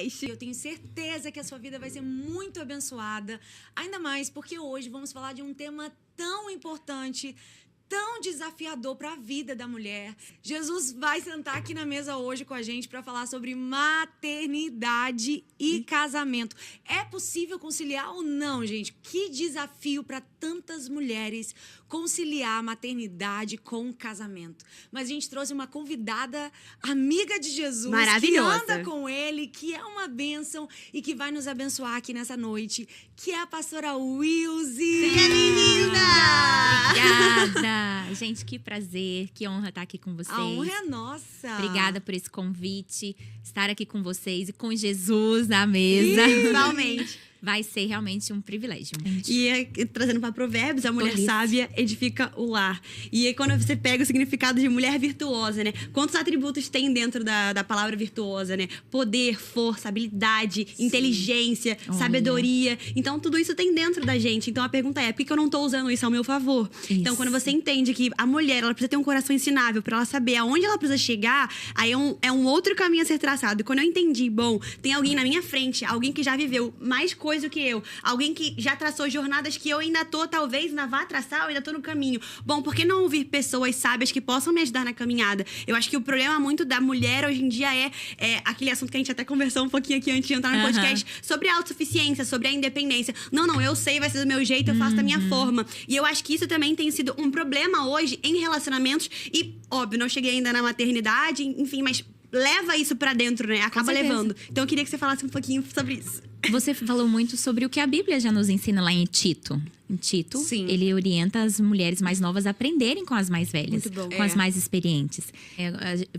podcast. Eu tenho certeza que a sua vida vai ser muito abençoada. Ainda mais porque hoje vamos falar de um tema tão importante, tão desafiador para a vida da mulher. Jesus vai sentar aqui na mesa hoje com a gente para falar sobre maternidade e casamento. É possível conciliar ou não, gente? Que desafio para tantas mulheres conciliar a maternidade com o casamento. Mas a gente trouxe uma convidada amiga de Jesus, maravilhosa, que anda com ele, que é uma bênção e que vai nos abençoar aqui nessa noite, que é a pastora Wilzy. Seja bem-vinda! Obrigada! Gente, que prazer, que honra estar aqui com vocês. A honra é nossa. Obrigada por esse convite, estar aqui com vocês e com Jesus na mesa. Principalmente. Vai ser realmente um privilégio. E trazendo para Provérbios, a mulher sábia edifica o lar. E aí, quando você pega o significado de mulher virtuosa, né? Quantos atributos tem dentro da palavra virtuosa, né? Poder, força, habilidade, inteligência, sabedoria. Então, tudo isso tem dentro da gente. Então, a pergunta é, por que eu não estou usando isso ao meu favor? Isso. Então, quando você entende que a mulher, ela precisa ter um coração ensinável para ela saber aonde ela precisa chegar, aí é um outro caminho a ser traçado. E quando eu entendi, bom, tem alguém na minha frente, alguém que já viveu mais coisa do que eu, alguém que já traçou jornadas que eu ainda tô, talvez, ainda vá traçar, eu ainda tô no caminho. Bom, por que não ouvir pessoas sábias que possam me ajudar na caminhada? Eu acho que o problema muito da mulher hoje em dia é aquele assunto que a gente até conversou um pouquinho aqui antes de entrar no podcast, sobre a autossuficiência, sobre a independência. Não, eu sei, vai ser do meu jeito, eu faço da minha forma. E eu acho que isso também tem sido um problema hoje em relacionamentos e, óbvio, não cheguei ainda na maternidade, enfim, mas leva isso pra dentro, né? Acaba levando. Então eu queria que você falasse um pouquinho sobre isso. Você falou muito sobre o que a Bíblia já nos ensina lá em Tito. Em Tito, ele orienta as mulheres mais novas a aprenderem com as mais velhas, com as mais experientes.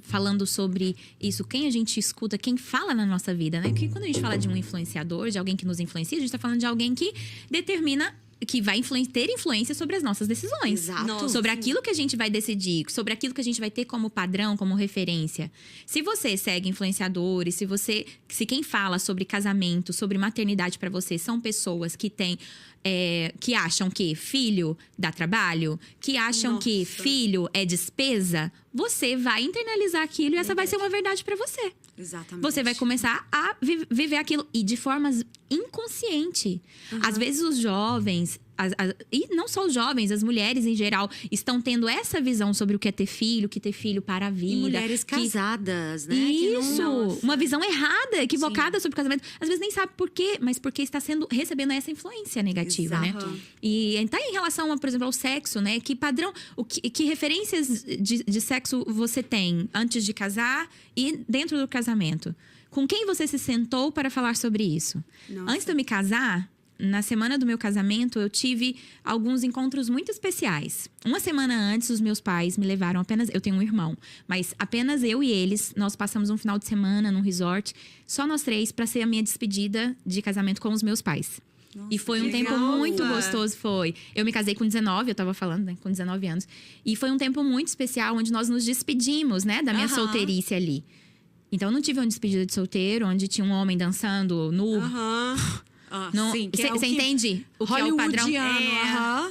Falando sobre isso, quem a gente escuta, quem fala na nossa vida, né? Porque quando a gente fala de um influenciador, de alguém que nos influencia, a gente tá falando de alguém que determina, que vai ter influência sobre as nossas decisões. Exato. Sobre aquilo que a gente vai decidir, sobre aquilo que a gente vai ter como padrão, como referência. Se você segue influenciadores, se quem fala sobre casamento, sobre maternidade pra você são pessoas que têm que acham que filho dá trabalho, que acham que filho é despesa, você vai internalizar aquilo e essa vai ser uma verdade pra você. Exatamente. Você vai começar a viver aquilo e de forma inconsciente. Às vezes os jovens, e não só os jovens, as mulheres em geral, estão tendo essa visão sobre o que é ter filho para a vida. E mulheres casadas, né? Isso! Uma visão errada, equivocada sobre o casamento. Às vezes nem sabe por quê, mas porque está recebendo essa influência negativa, né? E tá em relação, por exemplo, ao sexo, né? Que padrão, que referências de sexo você tem antes de casar e dentro do casamento? Com quem você se sentou para falar sobre isso? Antes de eu me casar, na semana do meu casamento, eu tive alguns encontros muito especiais. Uma semana antes, os meus pais me levaram eu tenho um irmão, mas apenas eu e eles, nós passamos um final de semana num resort, só nós três, para ser a minha despedida de casamento com os meus pais. Nossa, e foi um tempo muito gostoso, foi. Eu me casei com 19, eu tava falando, né? Com 19 anos. E foi um tempo muito especial, onde nós nos despedimos, né? Da minha solteirice ali. Então, eu não tive uma despedida de solteiro, onde tinha um homem dançando nu. Você entende o que é o padrão?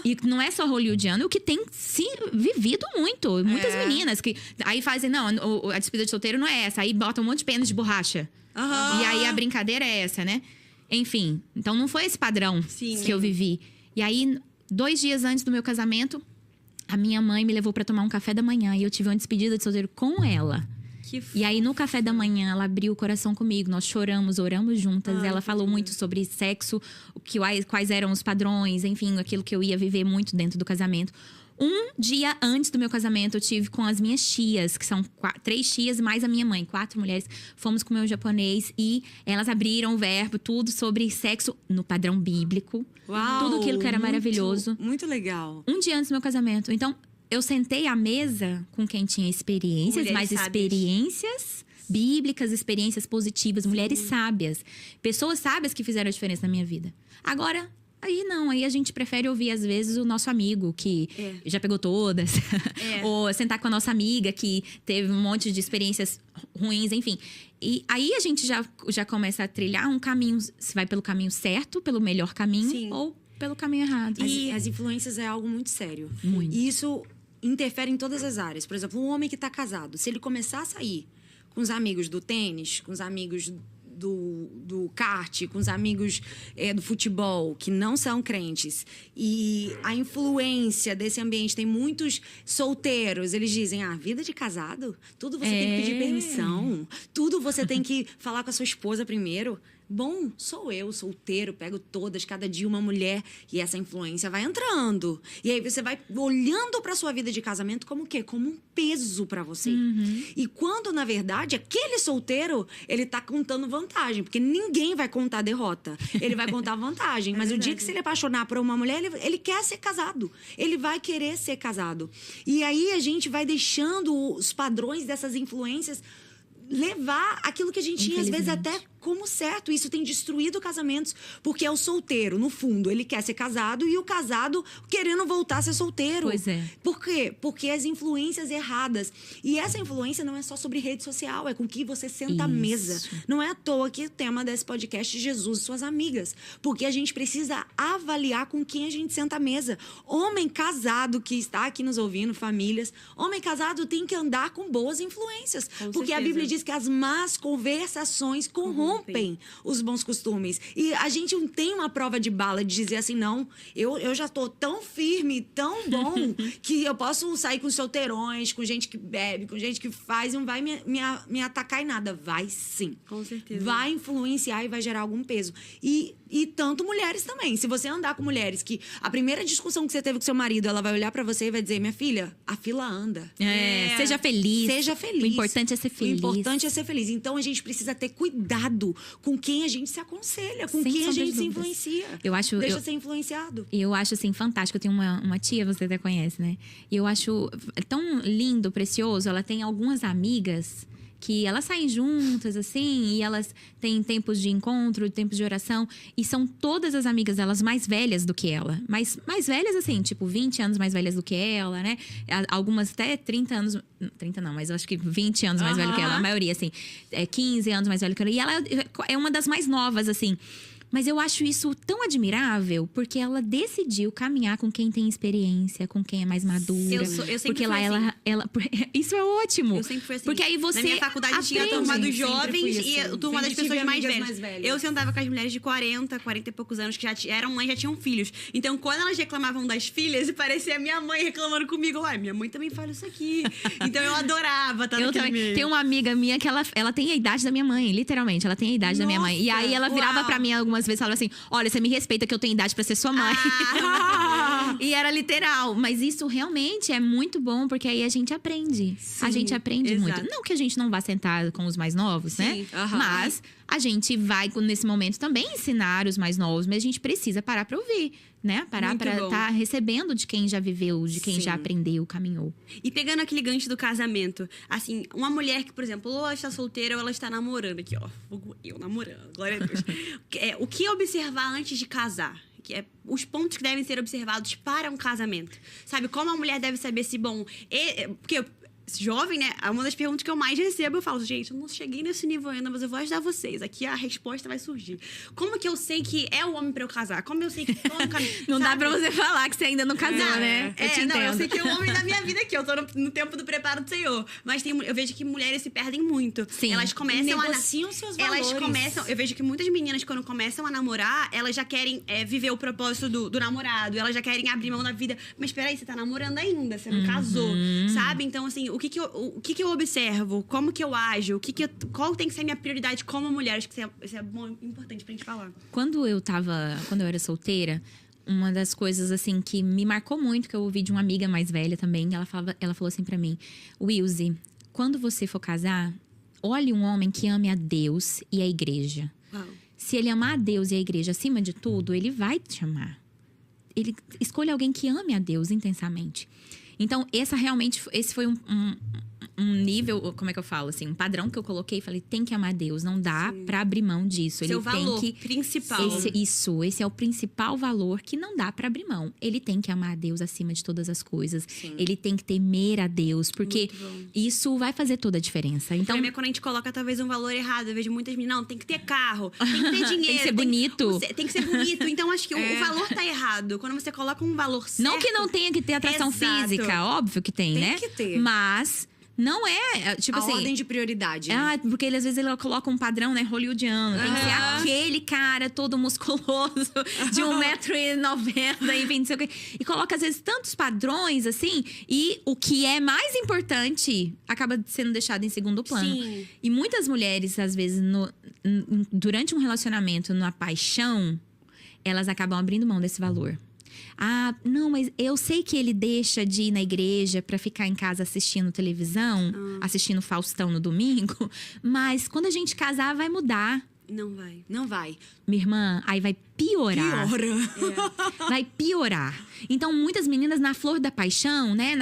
E não é só hollywoodiano, o que tem se vivido muito. Muitas meninas que aí fazem, não, a despedida de solteiro não é essa. Aí botam um monte de pena de borracha. E aí a brincadeira é essa, né? Enfim, então não foi esse padrão que eu vivi. E aí, 2 dias antes do meu casamento, a minha mãe me levou pra tomar um café da manhã. E eu tive uma despedida de solteiro com ela. E aí, no café da manhã, ela abriu o coração comigo. Nós choramos, oramos juntas. Ela falou muito sobre sexo, quais eram os padrões, enfim, aquilo que eu ia viver muito dentro do casamento. Um dia antes do meu casamento, eu tive com as minhas tias, que são 3 tias mais a minha mãe, 4 mulheres. Fomos com o meu japonês e elas abriram o verbo, tudo sobre sexo no padrão bíblico. Uau, tudo aquilo que era maravilhoso. Muito legal. Um dia antes do meu casamento. Então, eu sentei à mesa com quem tinha experiências, experiências bíblicas, experiências positivas, mulheres sábias. Pessoas sábias que fizeram a diferença na minha vida. Agora, aí a gente prefere ouvir, às vezes, o nosso amigo que já pegou todas. Ou sentar com a nossa amiga que teve um monte de experiências ruins, enfim. E aí a gente já começa a trilhar um caminho, se vai pelo caminho certo, pelo melhor caminho, ou pelo caminho errado. E as influências é algo muito sério. Muito. E isso interfere em todas as áreas. Por exemplo, um homem que está casado, se ele começar a sair com os amigos do tênis, com os amigos do kart, com os amigos do futebol, que não são crentes, e a influência desse ambiente, tem muitos solteiros, eles dizem, vida de casado, tudo você tem que pedir permissão, tudo você tem que falar com a sua esposa primeiro. Bom, sou eu, solteiro, pego todas, cada dia uma mulher, e essa influência vai entrando. E aí você vai olhando pra sua vida de casamento como o quê? Como um peso pra você. E quando, na verdade, aquele solteiro, ele tá contando vantagem, porque ninguém vai contar derrota. Ele vai contar vantagem. Mas o dia que se ele apaixonar por uma mulher, ele quer ser casado. Ele vai querer ser casado. E aí a gente vai deixando os padrões dessas influências levar aquilo que a gente tinha, às vezes, até como certo. Isso tem destruído casamentos, porque é o solteiro, no fundo, ele quer ser casado, e o casado querendo voltar a ser solteiro. Pois é. Por quê? Porque as influências erradas. E essa influência não é só sobre rede social, é com quem você senta à mesa. Não é à toa que o tema desse podcast é Jesus e suas amigas. Porque a gente precisa avaliar com quem a gente senta à mesa. Homem casado que está aqui nos ouvindo, famílias, homem casado tem que andar com boas influências. Porque a Bíblia diz que as más conversações corrompem os bons costumes. E a gente não tem uma prova de bala de dizer assim, não, eu já tô tão firme, tão bom, que eu posso sair com solteirões, com gente que bebe, com gente que faz, e não vai me atacar em nada. Vai sim. Com certeza. Vai influenciar e vai gerar algum peso. E tanto mulheres também. Se você andar com mulheres que a primeira discussão que você teve com seu marido, ela vai olhar pra você e vai dizer, minha filha, a fila anda. Seja feliz. Seja feliz. O importante é ser feliz. O importante é ser feliz. Então, a gente precisa ter cuidado com quem a gente se aconselha, com Sem quem a sombra de gente se dúvidas. influencia. Eu ser influenciado. Eu acho, assim, fantástico. Eu tenho uma tia, você até conhece, né? E eu acho tão lindo, precioso. Ela tem algumas amigas que elas saem juntas, assim, e elas têm tempos de encontro, tempos de oração, e são todas as amigas delas mais velhas do que ela. Mais velhas, assim, tipo, 20 anos mais velhas do que ela, né? Algumas até 30 anos... 30 não, mas eu acho que 20 anos mais velha que ela. A maioria, assim, 15 anos mais velha que ela. E ela é uma das mais novas, assim. Mas eu acho isso tão admirável, porque ela decidiu caminhar com quem tem experiência, com quem é mais madura. Eu sempre porque lá fui assim. ela isso é ótimo. Eu sempre fui assim. Porque aí você Na minha faculdade tinha a aprende. turma dos Sempre jovens fui e a assim. turma das Sempre tive pessoas mais amigas velhas. mais velhas. Eu sentava com as mulheres de 40 e poucos anos, que já eram mães, já tinham filhos. Então, quando elas reclamavam das filhas, parecia a minha mãe reclamando comigo. Ué, minha mãe também fala isso aqui. Então, eu adorava estar Eu naquele também. meio. Tem uma amiga minha que ela tem a idade da minha mãe, literalmente. Ela tem a idade da minha mãe. E aí ela virava Uau. pra mim algumas vezes e falava assim: olha, você me respeita que eu tenho idade pra ser sua mãe. E era literal. Mas isso realmente é muito bom, porque aí a gente aprende. A gente aprende exato. muito. Não que a gente não vá sentar com os mais novos, né? Mas a gente vai, nesse momento, também ensinar os mais novos. Mas a gente precisa parar pra ouvir, né? Parar Muito pra bom. estar recebendo de quem já viveu, de quem já aprendeu, caminhou. E pegando aquele gancho do casamento, assim, uma mulher que, por exemplo, ou ela está solteira ou ela está namorando aqui, ó. Eu namorando, glória a Deus. O que observar antes de casar? Que é os pontos que devem ser observados para um casamento. Sabe? Como a mulher deve saber se, bom... Porque jovem, né? Uma das perguntas que eu mais recebo, eu falo, gente, eu não cheguei nesse nível ainda, mas eu vou ajudar vocês. Aqui a resposta vai surgir. Como que eu sei que é o homem pra eu casar? Como eu sei que tô no caminho? Não dá Sabe? pra você falar que você ainda não casou, né? Eu te entendo. Eu sei que é o homem da minha vida aqui. Eu tô no tempo do preparo do Senhor. Mas eu vejo que mulheres se perdem muito. Sim. Elas começam Negociam seus valores. Eu vejo que muitas meninas, quando começam a namorar, elas já querem viver o propósito do namorado. Elas já querem abrir mão da vida. Mas peraí, você tá namorando ainda, você não casou, sabe? Então, assim, o que eu observo? Como que eu ajo? Qual tem que ser a minha prioridade como mulher? Acho que isso é bom, importante pra gente falar. Quando eu era solteira, uma das coisas, assim, que me marcou muito, que eu ouvi de uma amiga mais velha também, ela falou assim pra mim: Wilzy, quando você for casar, olhe um homem que ame a Deus e a igreja. Uau. Se ele amar a Deus e a igreja acima de tudo, ele vai te amar. Ele escolha alguém que ame a Deus intensamente. Então, esse foi um nível, como é que eu falo, assim, um padrão que eu coloquei e falei, tem que amar Deus, não dá pra abrir mão disso. Seu Ele valor tem que principal. Esse é o principal valor que não dá pra abrir mão. Ele tem que amar a Deus acima de todas as coisas. Sim. Ele tem que temer a Deus, porque Muito bom. isso vai fazer toda a diferença. Então, Quando a gente coloca talvez um valor errado, eu vejo muitas meninas, não, tem que ter carro, tem que ter dinheiro. Tem que ser bonito. Tem que ser bonito. Então, acho que o valor tá errado. Quando você coloca um valor certo... não que não tenha que ter atração Exato. física, óbvio que tem, né? que ter. Mas Não é, tipo a assim... ordem de prioridade. Né? Ah, porque às vezes ele coloca um padrão, né, hollywoodiano. Tem que ser aquele cara todo musculoso, de 1,90 m, enfim, não sei o quê. E coloca, às vezes, tantos padrões, assim, e o que é mais importante acaba sendo deixado em segundo plano. Sim. E muitas mulheres, às vezes, durante um relacionamento, na paixão, elas acabam abrindo mão desse valor. Ah, não, mas eu sei que ele deixa de ir na igreja pra ficar em casa assistindo televisão, assistindo Faustão no domingo, mas quando a gente casar vai mudar. Não vai. Não vai. Minha irmã, aí vai piorar. Vai piorar. Então, muitas meninas na flor da paixão, né?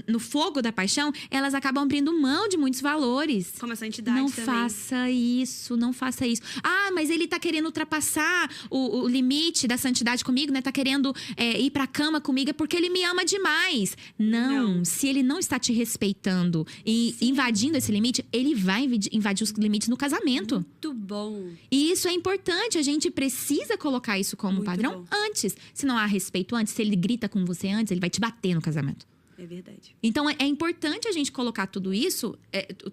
No fogo da paixão, elas acabam abrindo mão de muitos valores. Como a santidade Não também. faça isso, não faça isso. Ah, mas ele tá querendo ultrapassar o limite da santidade comigo, né? Tá querendo ir pra cama comigo, é porque ele me ama demais. Não, se ele não está te respeitando e invadindo esse limite, ele vai invadir os limites no casamento. Muito bom. E isso é importante, a gente precisa colocar isso como Muito padrão bom. antes. Se não há respeito antes, se ele grita com você antes, ele vai te bater no casamento. É verdade. Então, é importante a gente colocar tudo isso,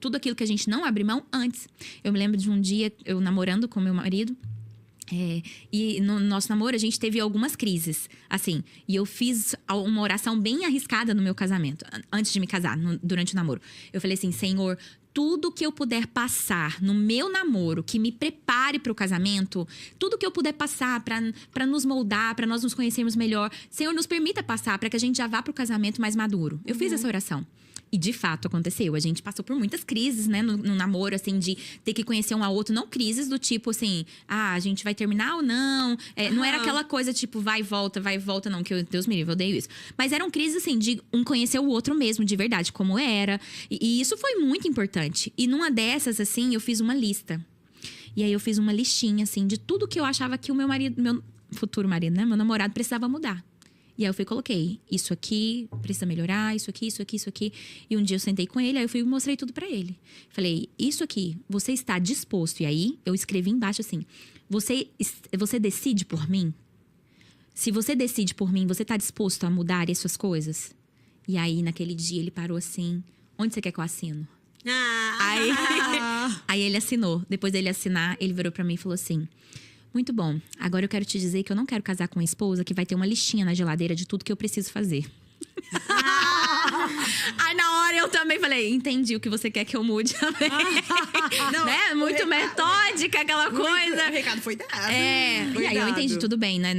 tudo aquilo que a gente não abre mão antes. Eu me lembro de um dia, eu namorando com meu marido, e no nosso namoro a gente teve algumas crises, assim. E eu fiz uma oração bem arriscada no meu casamento, antes de me casar, durante o namoro. Eu falei assim, Senhor, tudo que eu puder passar no meu namoro, que me prepare para o casamento, tudo que eu puder passar para nos moldar, para nós nos conhecermos melhor, Senhor, nos permita passar para que a gente já vá para o casamento mais maduro. Eu fiz essa oração. E de fato aconteceu. A gente passou por muitas crises, né, no namoro, assim, de ter que conhecer um ao outro. Não crises do tipo assim, a gente vai terminar ou não. Não era aquela coisa tipo, vai e volta, não, que Deus me livre, eu odeio isso. Mas eram crises, assim, de um conhecer o outro mesmo, de verdade, como era. E isso foi muito importante. E numa dessas, assim, eu fiz uma lista. E aí eu fiz uma listinha, assim, de tudo que eu achava que o meu marido, meu futuro marido, né, meu namorado, precisava mudar. E aí eu fui e coloquei, isso aqui precisa melhorar, isso aqui, isso aqui, isso aqui. E um dia eu sentei com ele, aí eu fui e mostrei tudo pra ele. Falei, isso aqui, você está disposto? E aí eu escrevi embaixo assim, você decide por mim? Se você decide por mim, você tá disposto a mudar essas coisas? E aí naquele dia ele parou assim, onde você quer que eu assino? Aí ele assinou. Depois dele assinar, ele virou pra mim e falou assim, muito bom, agora eu quero te dizer que eu não quero casar com uma esposa que vai ter uma listinha na geladeira de tudo que eu preciso fazer. Aí na hora eu também falei, entendi o que você quer que eu mude também. Não, né? Muito metódica, aquela coisa. O recado foi dado. E aí eu entendi, tudo bem, né?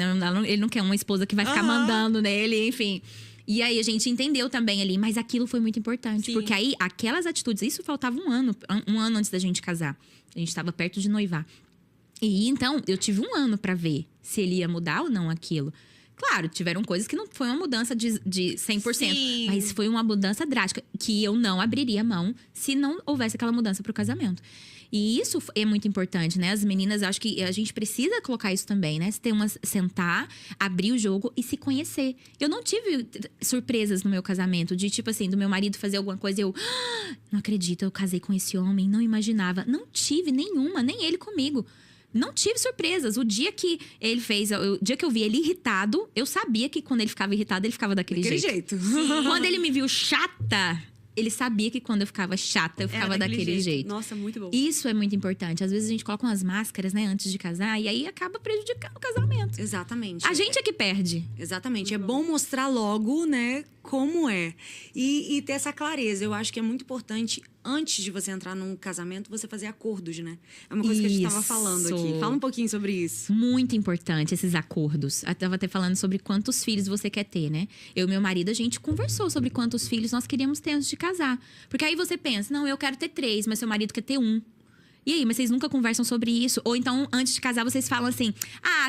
Ele não quer uma esposa que vai ficar mandando nele, enfim. E aí a gente entendeu também ali, mas aquilo foi muito importante. Sim. Porque aí, aquelas atitudes, isso faltava um ano antes da gente casar. A gente tava perto de noivar. E então, eu tive um ano pra ver se ele ia mudar ou não aquilo. Claro, tiveram coisas que não foi uma mudança de 100%. Sim. Mas foi uma mudança drástica, que eu não abriria mão se não houvesse aquela mudança pro casamento. E isso é muito importante, né? As meninas, acho que a gente precisa colocar isso também, né? Sentar, abrir o jogo e se conhecer. Eu não tive surpresas no meu casamento, de tipo assim, do meu marido fazer alguma coisa e eu... não acredito, eu casei com esse homem, não imaginava. Não tive nenhuma, nem ele comigo. Não tive surpresas. O dia que ele fez, o dia que eu vi ele irritado, eu sabia que quando ele ficava irritado, ele ficava daquele jeito. Quando ele me viu chata, ele sabia que quando eu ficava chata, eu ficava daquele jeito. Nossa, muito bom. Isso é muito importante. Às vezes a gente coloca umas máscaras, né, antes de casar, e aí acaba prejudicando o casamento. Exatamente. A gente é que perde. Exatamente. É bom mostrar logo, né, como é. E ter essa clareza. Eu acho que é muito importante, antes de você entrar num casamento, você fazer acordos, né? É uma coisa que a gente estava falando aqui. Fala um pouquinho sobre isso. Muito importante esses acordos. Eu tava até falando sobre quantos filhos você quer ter, né? Eu e meu marido, a gente conversou sobre quantos filhos nós queríamos ter antes de casar. Porque aí você pensa, não, eu quero ter 3, mas seu marido quer ter 1. E aí, mas vocês nunca conversam sobre isso? Ou então, antes de casar, vocês falam assim,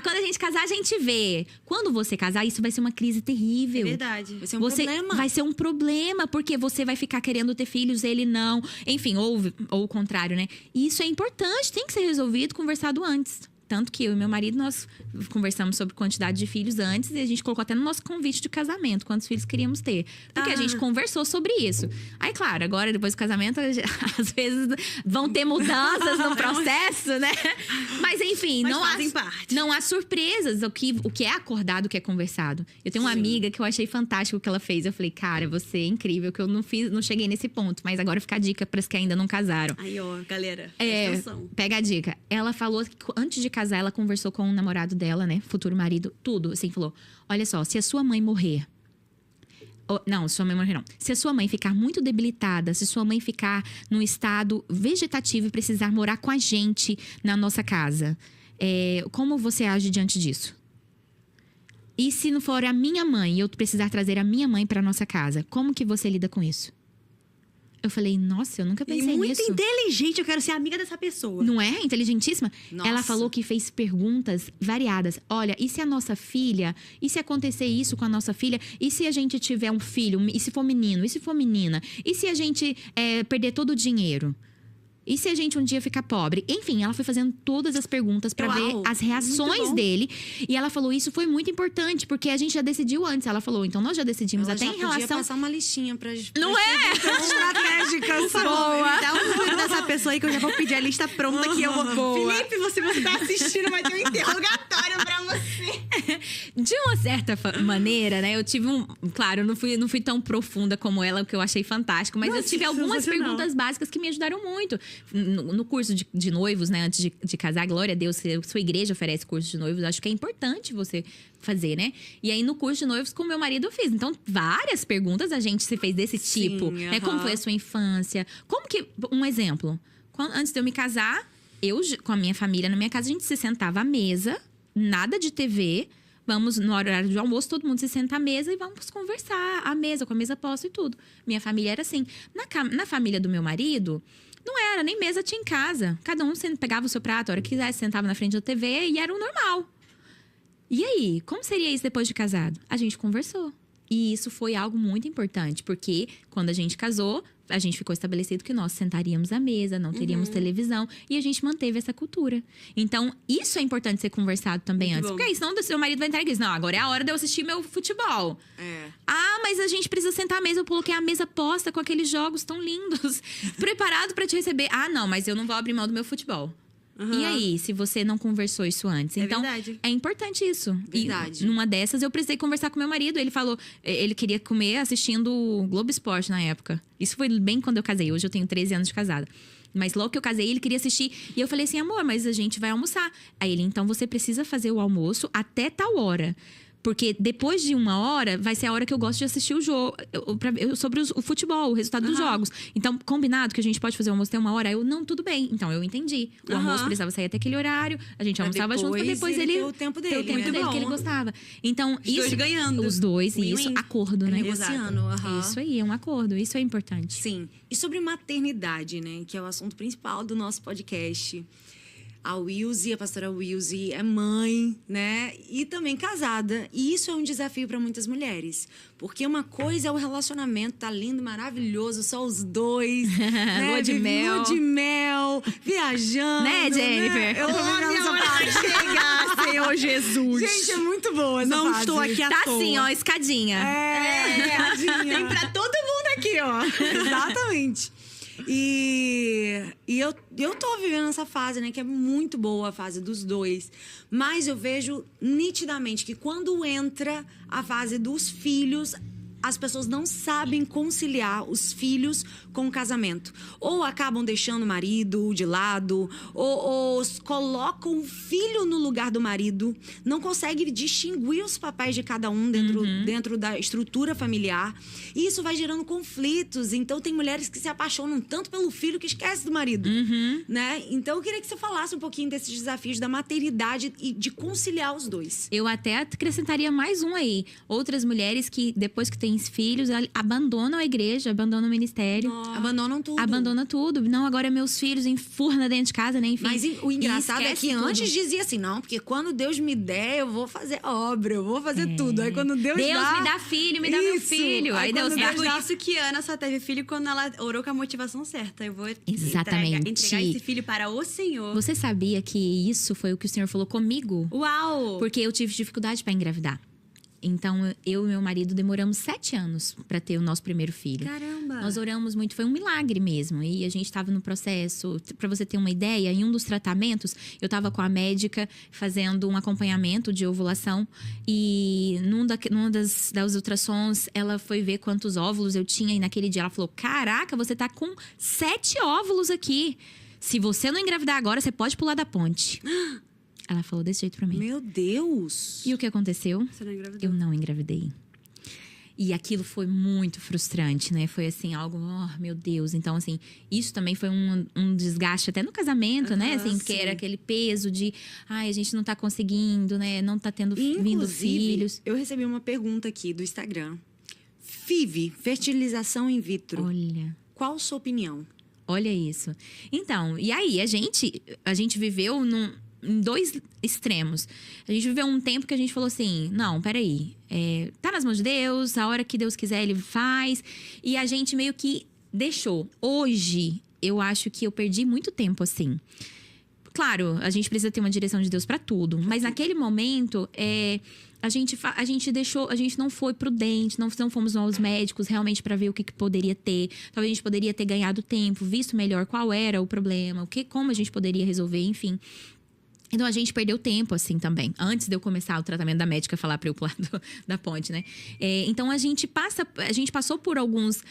quando a gente casar, a gente vê. Quando você casar, isso vai ser uma crise terrível. É verdade. Vai ser um problema. Vai ser um problema, porque você vai ficar querendo ter filhos, ele não. Enfim, ou o contrário, né? E isso é importante, tem que ser resolvido, conversado antes. Tanto que eu e meu marido, nós conversamos sobre quantidade de filhos antes. E a gente colocou até no nosso convite de casamento, quantos filhos queríamos ter. Porque a gente conversou sobre isso. Aí, claro, agora, depois do casamento, às vezes vão ter mudanças no processo, né? Mas, enfim, não há surpresas. O que é acordado, o que é conversado. Eu tenho uma amiga que eu achei fantástico o que ela fez. Eu falei, cara, você é incrível, que eu não cheguei nesse ponto. Mas agora fica a dica para as que ainda não casaram. Aí, ó, galera. Pega a dica. Ela falou que antes de casar, ela conversou com o namorado dela, né? Futuro marido, tudo. Assim, falou, olha só, se a sua mãe morrer... Não, sua mãe morrer não. Se a sua mãe ficar muito debilitada, se sua mãe ficar num estado vegetativo e precisar morar com a gente na nossa casa, como você age diante disso? E se não for a minha mãe e eu precisar trazer a minha mãe para nossa casa, como que você lida com isso? Eu falei, nossa, eu nunca pensei nisso. Muito inteligente, eu quero ser amiga dessa pessoa. Não é? Inteligentíssima? Nossa. Ela falou que fez perguntas variadas. Olha, e se a nossa filha? E se acontecer isso com a nossa filha? E se a gente tiver um filho? E se for menino? E se for menina? E se a gente perder todo o dinheiro? E se a gente um dia ficar pobre? Enfim, ela foi fazendo todas as perguntas pra ver as reações dele. E ela falou, isso foi muito importante, porque a gente já decidiu antes. Ela falou, então nós já decidimos Ela até já em relação... podia passar uma listinha pra Não é? estratégicas. Por favor, dá um número dessa pessoa aí que eu já vou pedir a lista pronta que eu vou... Boa. Felipe, você tá assistindo, vai ter um interrogatório pra você. De uma certa maneira, né? Eu tive Claro, eu não fui tão profunda como ela, o que eu achei fantástico. Mas eu tive algumas perguntas básicas que me ajudaram muito. No curso de noivos, né? Antes de casar, glória a Deus, sua igreja oferece curso de noivos. Acho que é importante você fazer, né? E aí, no curso de noivos, com meu marido, eu fiz. Então, várias perguntas a gente se fez desse tipo. Né? Como foi a sua infância? Como que... Um exemplo. Antes de eu me casar, eu, com a minha família, na minha casa, a gente se sentava à mesa. Nada de TV. Vamos, no horário de almoço, todo mundo se senta à mesa e vamos conversar. À mesa, com a mesa posta e tudo. Minha família era assim. Na família do meu marido... Não era, nem mesa tinha em casa. Cada um pegava o seu prato, a hora que quisesse, sentava na frente da TV e era o normal. E aí, como seria isso depois de casado? A gente conversou. E isso foi algo muito importante, porque quando a gente casou, a gente ficou estabelecido que nós sentaríamos à mesa, não teríamos televisão, e a gente manteve essa cultura. Então, isso é importante ser conversado também antes. Porque aí, senão o seu marido vai entrar e diz, não, agora é a hora de eu assistir meu futebol. Ah, mas a gente precisa sentar à mesa, eu coloquei a mesa posta com aqueles jogos tão lindos, preparado pra te receber. Ah, não, mas eu não vou abrir mão do meu futebol. E aí, se você não conversou isso antes? Então, é importante isso. Verdade. E numa dessas, eu precisei conversar com meu marido. Ele falou, ele queria comer assistindo o Globo Esporte na época. Isso foi bem quando eu casei. Hoje eu tenho 13 anos de casada. Mas logo que eu casei, ele queria assistir. E eu falei assim, amor, mas a gente vai almoçar. Aí ele, então você precisa fazer o almoço até tal hora. Porque depois de 1 hora, vai ser a hora que eu gosto de assistir o jogo. Sobre o futebol, o resultado dos jogos. Então, combinado que a gente pode fazer o almoço até 1 hora? Eu, não, tudo bem. Então, eu entendi. O almoço precisava sair até aquele horário. A gente almoçava junto, pra depois ele... ter o tempo dele. Ter o tempo dele que ele gostava. Então, Os dois ganhando. Os dois, e isso, acordo, né? Negociando. Isso aí, é um acordo. Isso é importante. Sim. E sobre maternidade, né? Que é o assunto principal do nosso podcast. A Wilzy, a pastora Wilzy, é mãe, né? E também casada. E isso é um desafio para muitas mulheres. Porque uma coisa é o relacionamento, tá lindo, maravilhoso, só os dois. Né? Lua de mel. Lua de mel, viajando. Né, Jennifer? Né? Eu tô vivendo essa parte. Chegar, Senhor Jesus. Gente, é muito boa essa Não fase. estou aqui à Tá toa. assim, ó, escadinha. Tem pra todo mundo aqui, ó. Exatamente. E eu tô vivendo essa fase, né? Que é muito boa a fase dos dois. Mas eu vejo nitidamente que quando entra a fase dos filhos, as pessoas não sabem conciliar os filhos com o casamento. Ou acabam deixando o marido de lado, ou colocam o filho no lugar do marido. Não conseguem distinguir os papéis de cada um dentro da estrutura familiar. E isso vai gerando conflitos. Então, tem mulheres que se apaixonam tanto pelo filho que esquecem do marido. Né? Então, eu queria que você falasse um pouquinho desses desafios da maternidade e de conciliar os dois. Eu até acrescentaria mais um aí. Outras mulheres que, depois que têm têm filhos, abandonam a igreja, abandonam o ministério. Abandonam tudo. Abandona tudo. Não, agora meus filhos enfurna dentro de casa, né? Enfim. Mas o engraçado é esquece que tudo. antes dizia assim, não, porque quando Deus me der, eu vou fazer obra, eu vou fazer tudo. Aí quando Deus Deus dá... me dá filho, me dá meu Isso. filho. Aí Deus quando É dá. por isso que Ana só teve filho quando ela orou com a motivação certa. Eu vou Exatamente. entregar esse filho para o Senhor. Você sabia que isso foi o que o Senhor falou comigo? Uau! Porque eu tive dificuldade para engravidar. Então, eu e meu marido demoramos 7 anos para ter o nosso primeiro filho. Caramba! Nós oramos muito, foi um milagre mesmo. E a gente estava no processo. Para você ter uma ideia, em um dos tratamentos, eu estava com a médica fazendo um acompanhamento de ovulação. E numa das ultrassons, ela foi ver quantos óvulos eu tinha. E naquele dia ela falou: Caraca, você tá com 7 óvulos aqui. Se você não engravidar agora, você pode pular da ponte. Ela falou desse jeito pra mim. Meu Deus! E o que aconteceu? Você não engravidou? Eu não engravidei. E aquilo foi muito frustrante, né? Foi assim, algo, oh, meu Deus. Então, assim, isso também foi um desgaste até no casamento, né? Assim, porque sim. era aquele peso de, ai, a gente não tá conseguindo, né? Não tá tendo E, vindo inclusive, filhos. eu recebi uma pergunta aqui do Instagram. FIV, fertilização in vitro. Olha. Qual a sua opinião? Olha isso. Então, e aí, a gente viveu em 2 extremos. A gente viveu um tempo que a gente falou assim, não, peraí, tá nas mãos de Deus, a hora que Deus quiser, Ele faz. E a gente meio que deixou. Hoje, eu acho que eu perdi muito tempo assim. Claro, a gente precisa ter uma direção de Deus pra tudo. Mas naquele momento, a gente deixou, a gente não foi prudente, não fomos aos médicos realmente pra ver o que poderia ter. Talvez a gente poderia ter ganhado tempo, visto melhor qual era o problema, como a gente poderia resolver, enfim. Então, a gente perdeu tempo, assim, também. Antes de eu começar o tratamento da médica falar pra eu pular da ponte, né? Então, a gente passou por alguns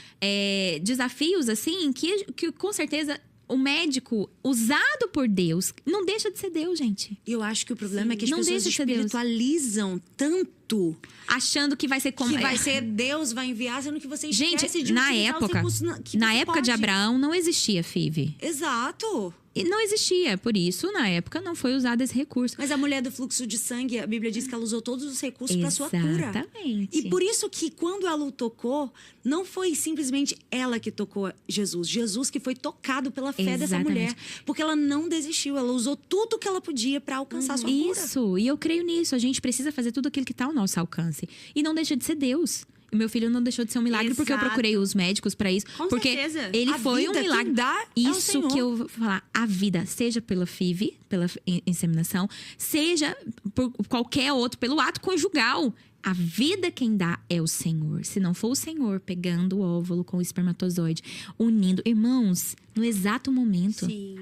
desafios, assim, que com certeza o médico usado por Deus não deixa de ser Deus, gente. Eu acho que o problema é que as Não pessoas deixa de ser Deus. espiritualizam tanto Achando que vai ser como... que vai ser Deus vai enviar, sendo que você esquece Gente, de na utilizar os época, recursos que na você época de pode. Abraão, não existia FIV. Exato. E não existia, por isso, na época, não foi usado esse recurso. Mas a mulher do fluxo de sangue, a Bíblia diz que ela usou todos os recursos para sua cura. Exatamente. E por isso que quando ela o tocou, não foi simplesmente ela que tocou Jesus. Jesus que foi tocado pela fé dessa Exatamente. mulher. Porque ela não desistiu, ela usou tudo que ela podia para alcançar sua cura. Isso, e eu creio nisso. A gente precisa fazer tudo aquilo que está ao nosso alcance. E não deixa de ser Deus. E meu filho não deixou de ser um milagre porque eu Exato. procurei os médicos para isso. Com porque certeza. ele A foi um vida, milagre. quem dá é o Isso Senhor. que eu vou falar. A vida, seja pela FIV, pela inseminação, seja por qualquer outro, pelo ato conjugal. A vida quem dá é o Senhor. Se não for o Senhor pegando o óvulo com o espermatozoide, unindo. Irmãos, no exato momento. Sim.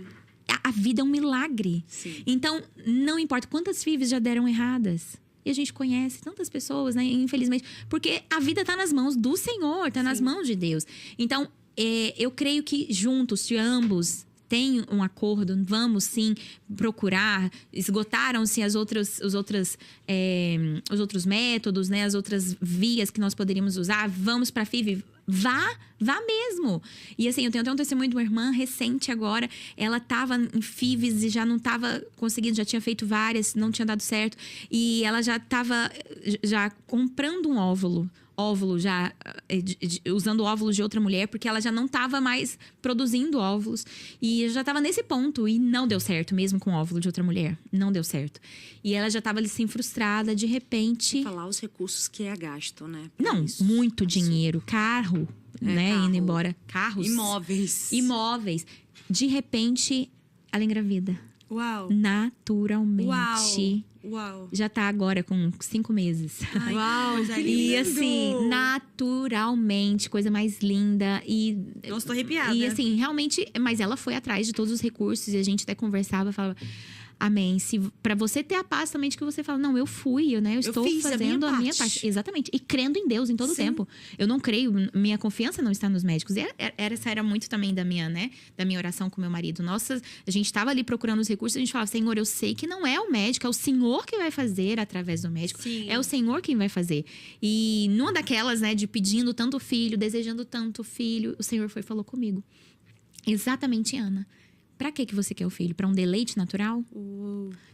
A vida é um milagre. Sim. Então, não importa quantas FIVs já deram erradas. E a gente conhece tantas pessoas, né? Infelizmente. Porque a vida tá nas mãos do Senhor, tá nas mãos de Deus. Então, eu creio que juntos, se ambos têm um acordo, vamos sim procurar. Esgotaram-se os outros métodos, né? As outras vias que nós poderíamos usar. Vamos pra FIV. Vá mesmo. E assim, eu tenho até um testemunho de uma irmã recente agora. Ela tava em FIVs e já não tava conseguindo, já tinha feito várias, não tinha dado certo. E ela já tava comprando um óvulo já usando óvulos de outra mulher, porque ela já não estava mais produzindo óvulos e já estava nesse ponto e não deu certo mesmo com o óvulo de outra mulher, não deu certo. E ela já estava ali assim frustrada, de repente, Falar os recursos que é gasto, né? pra não, isso. muito dinheiro, carro, né, carro. indo embora, carros, imóveis. De repente, ela engravida. Uau. Naturalmente. Uau. Já tá agora com 5 meses. Ai, Uau, coisa que linda. E lindo! assim, naturalmente, coisa mais linda. E Nossa, tô arrepiada. E assim, realmente, mas ela foi atrás de todos os recursos e a gente até conversava, falava, amém. Se para você ter a paz também de que você fala, não, eu fui, né? Eu estou fiz a minha fazendo a minha parte. parte. Exatamente. E crendo em Deus em todo o Sim. tempo. Eu não creio, minha confiança não está nos médicos. E essa era muito também da minha, né? Da minha oração com meu marido. Nossa, a gente estava ali procurando os recursos, a gente falava, Senhor, eu sei que não é o médico, é o Senhor que vai fazer através do médico. Sim. É o Senhor quem vai fazer. E numa daquelas, né, de pedindo tanto filho, desejando tanto filho, o Senhor foi e falou comigo. Exatamente, Ana. Pra que você quer o filho? Pra um deleite natural?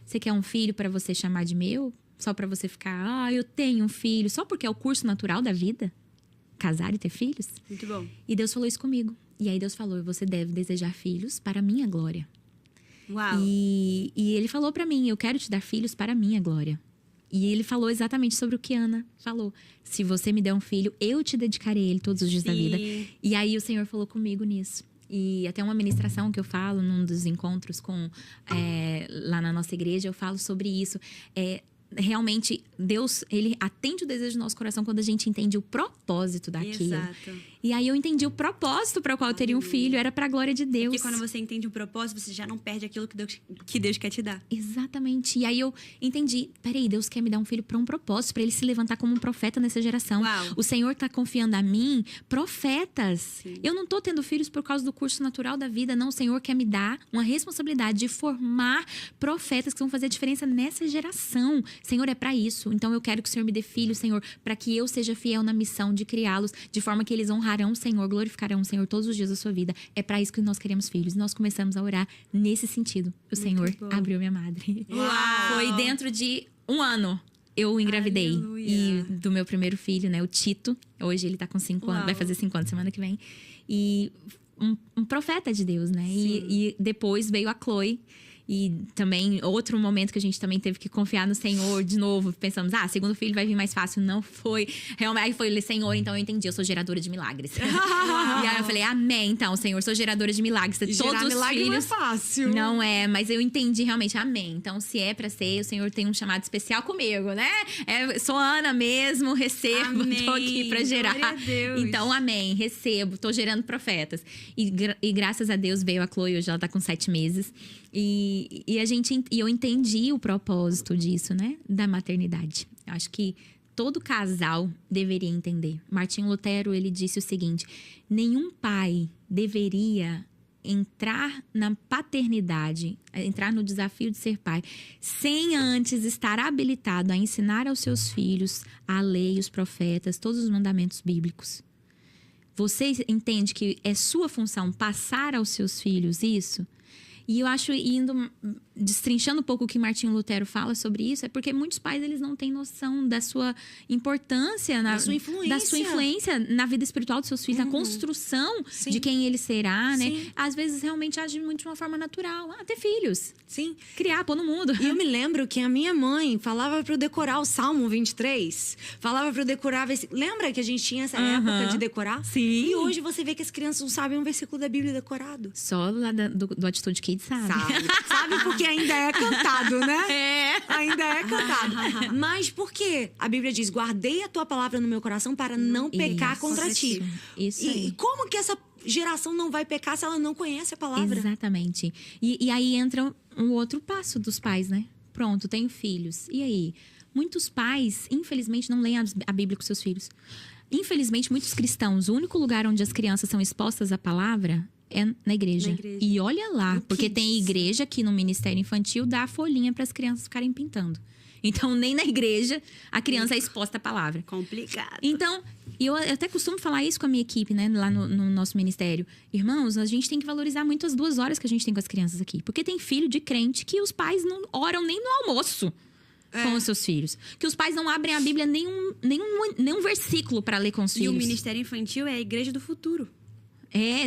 Você quer um filho pra você chamar de meu? Só pra você ficar, eu tenho um filho, só porque é o curso natural da vida? casar e ter filhos. Muito bom. E Deus falou isso comigo. E aí Deus falou, você deve desejar filhos para a minha glória. Uau. E ele falou pra mim, eu quero te dar filhos para a minha glória. E ele falou exatamente sobre o que Ana falou. Se você me der um filho, eu te dedicarei a ele todos os dias da vida. E aí o Senhor falou comigo nisso. E até uma ministração que eu falo num dos encontros lá na nossa igreja, eu falo sobre isso. Realmente, Deus, ele atende o desejo do nosso coração quando a gente entende o propósito daquilo. Exato. E aí eu entendi o propósito para o qual eu teria um filho, era para a glória de Deus. Porque quando você entende o propósito, você já não perde aquilo que Deus quer te dar. Exatamente. E aí eu entendi, peraí, Deus quer me dar um filho para um propósito, para ele se levantar como um profeta nessa geração. Uau. O Senhor tá confiando a mim profetas. Sim. Eu não tô tendo filhos por causa do curso natural da vida, não. O Senhor quer me dar uma responsabilidade de formar profetas que vão fazer a diferença nessa geração. Senhor, é para isso. Então eu quero que o Senhor me dê filhos, Senhor, para que eu seja fiel na missão de criá-los, de forma que eles honrarão o Senhor, glorificarão o Senhor todos os dias da sua vida. É para isso que nós queremos filhos. Nós começamos a orar nesse sentido. O Senhor abriu minha madre. Uau. Foi dentro de um ano. Eu engravidei. Aleluia. E do meu primeiro filho, né? O Tito. Hoje ele tá com 5 anos. Vai fazer 5 anos semana que vem. E um profeta de Deus, né? E depois veio a Chloe. E também, outro momento que a gente também teve que confiar no Senhor de novo. Pensamos, segundo filho vai vir mais fácil. Não foi. Realmente, aí foi, Senhor, então eu entendi. Eu sou geradora de milagres. E aí eu falei, amém, então, Senhor, sou geradora de milagres. Todos os milagre filhos. não é fácil. Não é, mas eu entendi realmente, amém. Então, se é pra ser, o Senhor tem um chamado especial comigo, né? Sou Ana mesmo, recebo, amém. Tô aqui pra gerar. Glória a Deus. Então, amém, recebo, tô gerando profetas. E graças a Deus veio a Chloe, hoje ela tá com 7 meses. E eu entendi o propósito disso, né? Da maternidade. Eu acho que todo casal deveria entender. Martinho Lutero, ele disse o seguinte: nenhum pai deveria entrar na paternidade, entrar no desafio de ser pai, sem antes estar habilitado a ensinar aos seus filhos a lei, os profetas, todos os mandamentos bíblicos. Você entende que é sua função passar aos seus filhos isso? E eu acho, destrinchando um pouco o que Martinho Lutero fala sobre isso, é porque muitos pais, eles não têm noção da sua importância, da sua influência na vida espiritual dos seus filhos, na construção de quem ele será, né? Às vezes, realmente age muito de uma forma natural. Ter filhos. Sim. Criar, pôr no mundo. E eu me lembro que a minha mãe falava pra eu decorar o Salmo 23. Falava pra eu decorar... Lembra que a gente tinha essa época de decorar? Sim. E hoje você vê que as crianças não sabem um versículo da Bíblia decorado. Só lá do Atitude Kids sabe. Sabe porque ainda é cantado, né? Ainda é cantado. Mas por quê? A Bíblia diz, guardei a tua palavra no meu coração para não pecar contra ti. Isso aí. E como que essa geração não vai pecar se ela não conhece a palavra? Exatamente. E aí entra um outro passo dos pais, né? Pronto, tenho filhos. E aí? Muitos pais, infelizmente, não leem a Bíblia com seus filhos. Infelizmente, muitos cristãos, o único lugar onde as crianças são expostas à palavra é na igreja. E olha lá, porque tem igreja que no Ministério Infantil dá a folhinha para as crianças ficarem pintando. Então, nem na igreja a criança é exposta à palavra. Complicado. Então, eu até costumo falar isso com a minha equipe, né? Lá no nosso ministério. Irmãos, a gente tem que valorizar muito as 2 horas que a gente tem com as crianças aqui. Porque tem filho de crente que os pais não oram nem no almoço com os seus filhos. Que os pais não abrem a Bíblia nenhum versículo para ler com os filhos. E o Ministério Infantil é a igreja do futuro.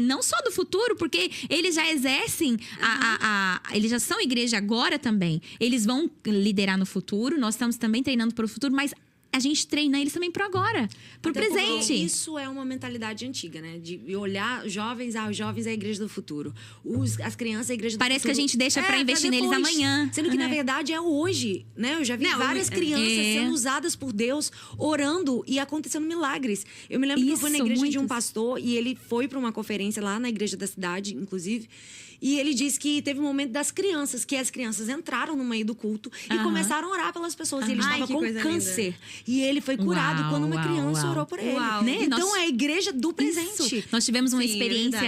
Não só do futuro, porque eles já exercem, eles já são igreja agora também. Eles vão liderar no futuro, nós estamos também treinando para o futuro, mas a gente treina eles também pro agora, pro Até presente. Isso é uma mentalidade antiga, né? De olhar os jovens é a igreja do futuro. As crianças é a igreja do futuro. Parece que a gente deixa pra investir neles amanhã. Sendo que, na verdade, é hoje, né? Eu já vi várias crianças sendo usadas por Deus, orando e acontecendo milagres. Eu me lembro que eu fui na igreja de um pastor e ele foi pra uma conferência lá na igreja da cidade, inclusive. E ele disse que teve um momento das crianças, que as crianças entraram no meio do culto e começaram a orar pelas pessoas. E ele estava com câncer. Linda. E ele foi curado quando uma criança orou por ele. Né? Então, é a igreja do presente. Isso. Nós tivemos uma experiência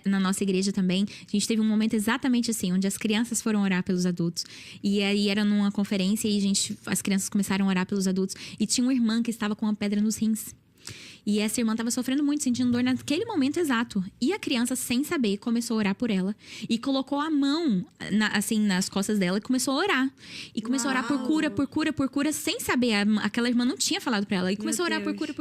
na nossa igreja também. A gente teve um momento exatamente assim, onde as crianças foram orar pelos adultos. E aí era numa conferência e as crianças começaram a orar pelos adultos. E tinha uma irmã que estava com uma pedra nos rins. E essa irmã estava sofrendo muito, sentindo dor naquele momento exato. E a criança, sem saber, começou a orar por ela. E colocou a mão, assim, nas costas dela e começou a orar. E começou a orar por cura, sem saber. Aquela irmã não tinha falado pra ela. E começou a orar por cura.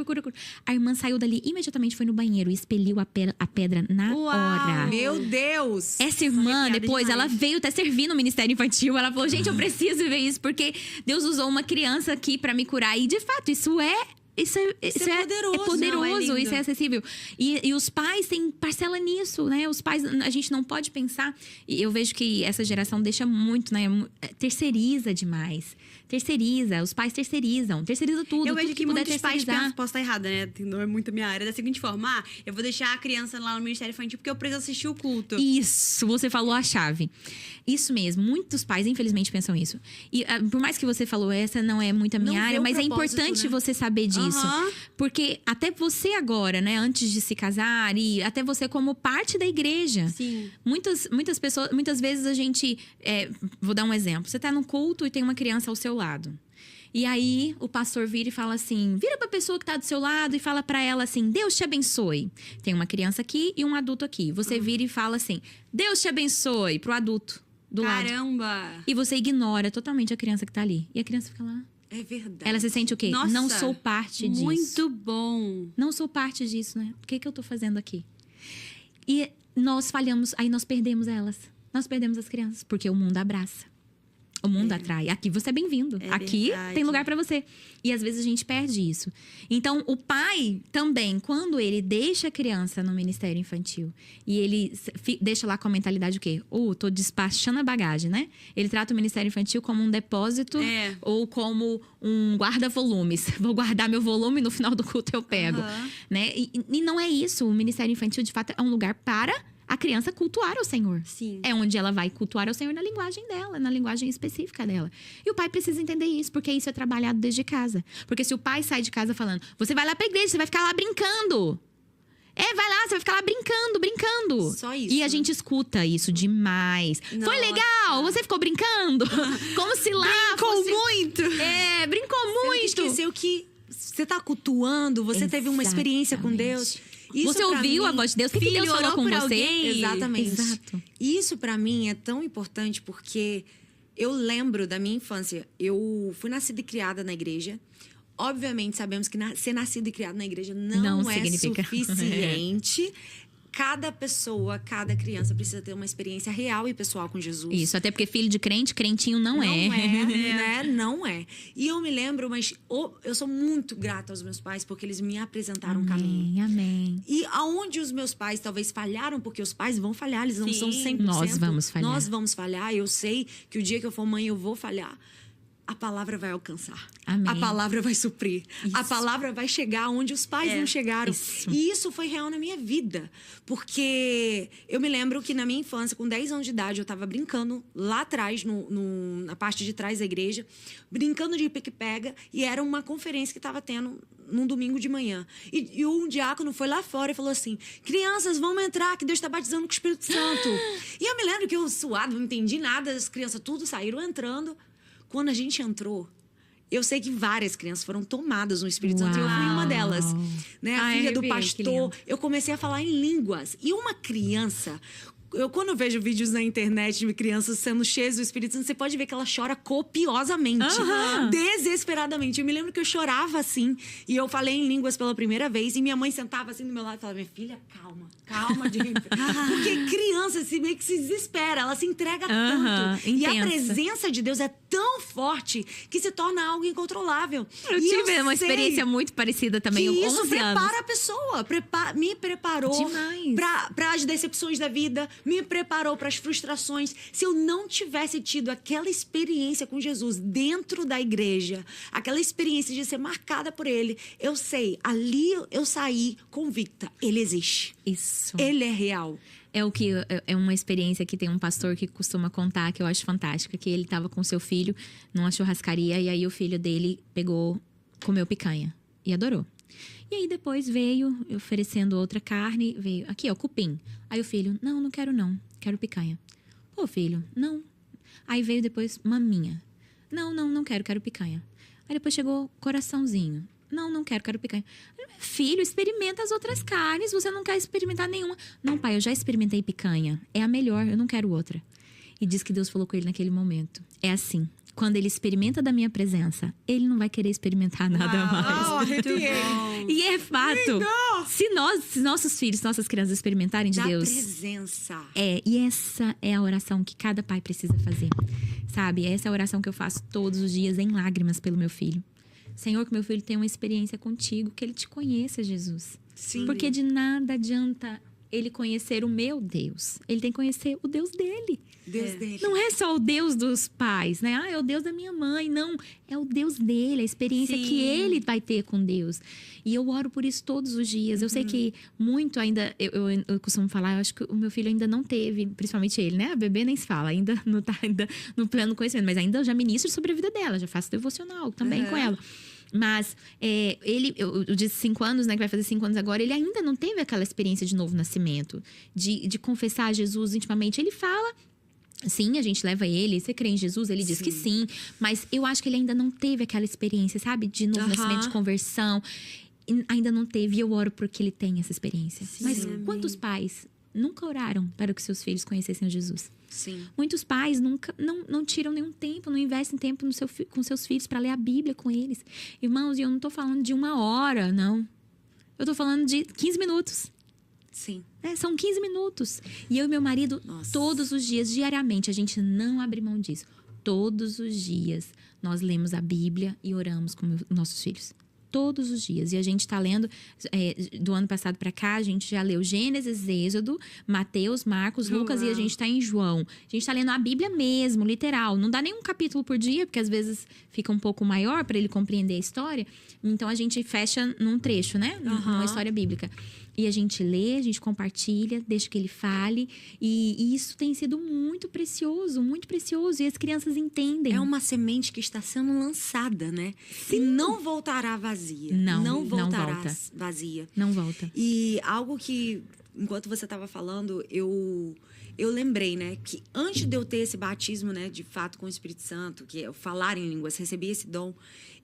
A irmã saiu dali, imediatamente foi no banheiro e expeliu a pedra na hora. Meu Deus! Essa irmã, depois, ela veio até servir no Ministério Infantil. Ela falou, gente, eu preciso ver isso, porque Deus usou uma criança aqui pra me curar. E, de fato, isso é poderoso. É poderoso, não, é isso é acessível. E os pais têm parcela nisso, né? Os pais, a gente não pode pensar. E eu vejo que essa geração deixa muito, né? Terceiriza demais. Os pais terceirizam. Terceiriza tudo. Eu vejo tudo que puder muitos pais terceirizar. pensam, posso estar errada, né? Não é muito a minha área. Da seguinte forma, eu vou deixar a criança lá no Ministério Infantil porque eu preciso assistir o culto. Isso, você falou a chave. Isso mesmo, muitos pais, infelizmente, pensam isso. E por mais que você falou, essa não é muito a minha Não vê área, o mas é propósito, importante né? você saber disso. Aham. Porque até você agora, né, antes de se casar, e até você como parte da igreja. Sim. Muitas pessoas, muitas vezes a gente. Vou dar um exemplo. Você tá num culto e tem uma criança ao seu lado. E aí, o pastor vira e fala assim... Vira pra pessoa que tá do seu lado e fala pra ela assim... Deus te abençoe. Tem uma criança aqui e um adulto aqui. Você vira e fala assim... Deus te abençoe pro adulto do lado. Caramba! E você ignora totalmente a criança que tá ali. E a criança fica lá. É verdade. Ela se sente o quê? Nossa, Não sou parte disso. Muito bom. Não sou parte disso, né? O que eu tô fazendo aqui? E nós falhamos, aí nós perdemos elas. Nós perdemos as crianças, porque o mundo abraça. O mundo atrai. Aqui você é bem-vindo. Aqui verdade. tem lugar pra você. E às vezes a gente perde isso. Então, o pai também, quando ele deixa a criança no Ministério Infantil e ele deixa lá com a mentalidade o quê? Tô despachando a bagagem, né? Ele trata o Ministério Infantil como um depósito ou como um guarda-volumes. Vou guardar meu volume, no final do culto eu pego. Né? E não é isso. O Ministério Infantil, de fato, é um lugar para a criança cultuar ao Senhor. Sim. É onde ela vai cultuar ao Senhor na linguagem dela, na linguagem específica dela. E o pai precisa entender isso, porque isso é trabalhado desde casa. Porque se o pai sai de casa falando, você vai lá pra igreja, você vai ficar lá brincando. Vai lá, você vai ficar lá brincando. Só isso. E a gente escuta isso demais. Nossa. Foi legal? Você ficou brincando? Como se lá Brincou fosse... muito! Brincou Você não muito. esqueceu que você tá cultuando, você teve uma experiência com Deus. Isso Você pra ouviu mim, a voz de Deus? O que Deus filho, falou orou com por você? alguém? Exatamente. Exato. Isso pra mim é tão importante porque eu lembro da minha infância. Eu fui nascida e criada na igreja. Obviamente, sabemos que ser nascido e criado na igreja não é significa. suficiente. Cada pessoa, cada criança precisa ter uma experiência real e pessoal com Jesus. Isso, até porque filho de crente, crentinho não é. Né? Não é. E eu me lembro, mas eu sou muito grata aos meus pais porque eles me apresentaram um caminho. Amém. E aonde os meus pais talvez falharam, porque os pais vão falhar, eles não Sim. são 100%. Nós vamos falhar. Nós vamos falhar. Eu sei que o dia que eu for mãe eu vou falhar. A palavra vai alcançar. Amém. A palavra vai suprir. Isso. A palavra vai chegar onde os pais não chegaram. Isso. E isso foi real na minha vida. Porque eu me lembro que na minha infância, com 10 anos de idade, eu estava brincando lá atrás, na parte de trás da igreja, brincando de pique-pega, e era uma conferência que estava tendo num domingo de manhã. E um diácono foi lá fora e falou assim: crianças, vamos entrar, que Deus está batizando com o Espírito Santo. E eu me lembro que eu suado, não entendi nada, as crianças tudo saíram entrando. Quando a gente entrou, eu sei que várias crianças foram tomadas no Espírito Santo. E eu fui uma delas. Né? A filha do pastor. Eu comecei a falar em línguas. E uma criança... Quando eu vejo vídeos na internet de crianças sendo cheias do Espírito Santo, você pode ver que ela chora copiosamente. Desesperadamente. Eu me lembro que eu chorava assim. E eu falei em línguas pela primeira vez. E minha mãe sentava assim do meu lado e falava: minha filha, calma. Porque criança meio que se desespera. Ela se entrega tanto. E a presença de Deus é tão forte que se torna algo incontrolável. Eu tive uma experiência muito parecida também. Que 11 isso prepara anos. a pessoa. Me preparou Demais. para as decepções da vida. Me preparou para as frustrações. Se eu não tivesse tido aquela experiência com Jesus dentro da igreja, aquela experiência de ser marcada por ele, eu sei, ali eu saí convicta. Ele existe. Isso. Ele é real. É uma experiência que tem um pastor que costuma contar, que eu acho fantástica, que ele estava com seu filho numa churrascaria e aí o filho dele comeu picanha e adorou. E aí depois veio oferecendo outra carne, veio aqui, ó, cupim. Aí o filho: não quero não, quero picanha. Pô, filho, não. Aí veio depois maminha. Não quero picanha. Aí depois chegou coraçãozinho. Não quero picanha. Filho, experimenta as outras carnes. Você não quer experimentar nenhuma. Não, pai, eu já experimentei picanha. É a melhor, eu não quero outra. E diz que Deus falou com ele naquele momento. É assim. Quando ele experimenta da minha presença, ele não vai querer experimentar nada mais. Arrepiei. E é fato. Se nossos filhos, nossas crianças experimentarem de Da Deus. presença. E essa é a oração que cada pai precisa fazer. Sabe? Essa é a oração que eu faço todos os dias em lágrimas pelo meu filho. Senhor, que meu filho tenha uma experiência contigo, que ele te conheça, Jesus. Sim. Porque de nada adianta ele conhecer o meu Deus. Ele tem que conhecer o Deus dele. Deus dele. Não é só o Deus dos pais, né? É o Deus da minha mãe. Não, é o Deus dele, a experiência Sim. que ele vai ter com Deus. E eu oro por isso todos os dias. Eu sei que muito ainda, eu costumo falar, eu acho que o meu filho ainda não teve, principalmente ele, né? A bebê nem se fala, ainda não tá ainda no pleno conhecimento. Mas ainda eu já ministro sobre a vida dela, já faço devocional também com ela. Mas eu disse 5 anos, né? Que vai fazer 5 anos agora. Ele ainda não teve aquela experiência de novo nascimento. De confessar a Jesus intimamente. Ele fala... Sim, a gente leva ele. Você crê em Jesus? Ele diz que sim. Mas eu acho que ele ainda não teve aquela experiência, sabe? De novo nascimento, de conversão. Ainda não teve. E eu oro porque ele tenha essa experiência. Sim, mas amém. quantos pais nunca oraram para que seus filhos conhecessem Jesus? Sim. Muitos pais nunca não tiram nenhum tempo, não investem tempo com seus filhos para ler a Bíblia com eles. Irmãos, e eu não tô falando de 1 hora, não. Eu tô falando de 15 minutos. Sim. São 15 minutos. E eu e meu marido, todos os dias, diariamente, a gente não abre mão disso. Todos os dias, nós lemos a Bíblia e oramos com nossos filhos. Todos os dias. E a gente tá lendo, do ano passado para cá, a gente já leu Gênesis, Êxodo, Mateus, Marcos, Lucas e a gente tá em João. A gente tá lendo a Bíblia mesmo, literal. Não dá nenhum capítulo por dia, porque às vezes fica um pouco maior para ele compreender a história. Então a gente fecha num trecho, né? Numa história bíblica. E a gente lê, a gente compartilha, deixa que ele fale. E isso tem sido muito precioso, muito precioso. E as crianças entendem. É uma semente que está sendo lançada, né? Sim. E não voltará vazia. Não voltará volta. vazia. Não volta. E algo que, enquanto você estava falando, eu lembrei, né? Que antes de eu ter esse batismo, né? De fato, com o Espírito Santo, que é o falar em línguas, recebi esse dom.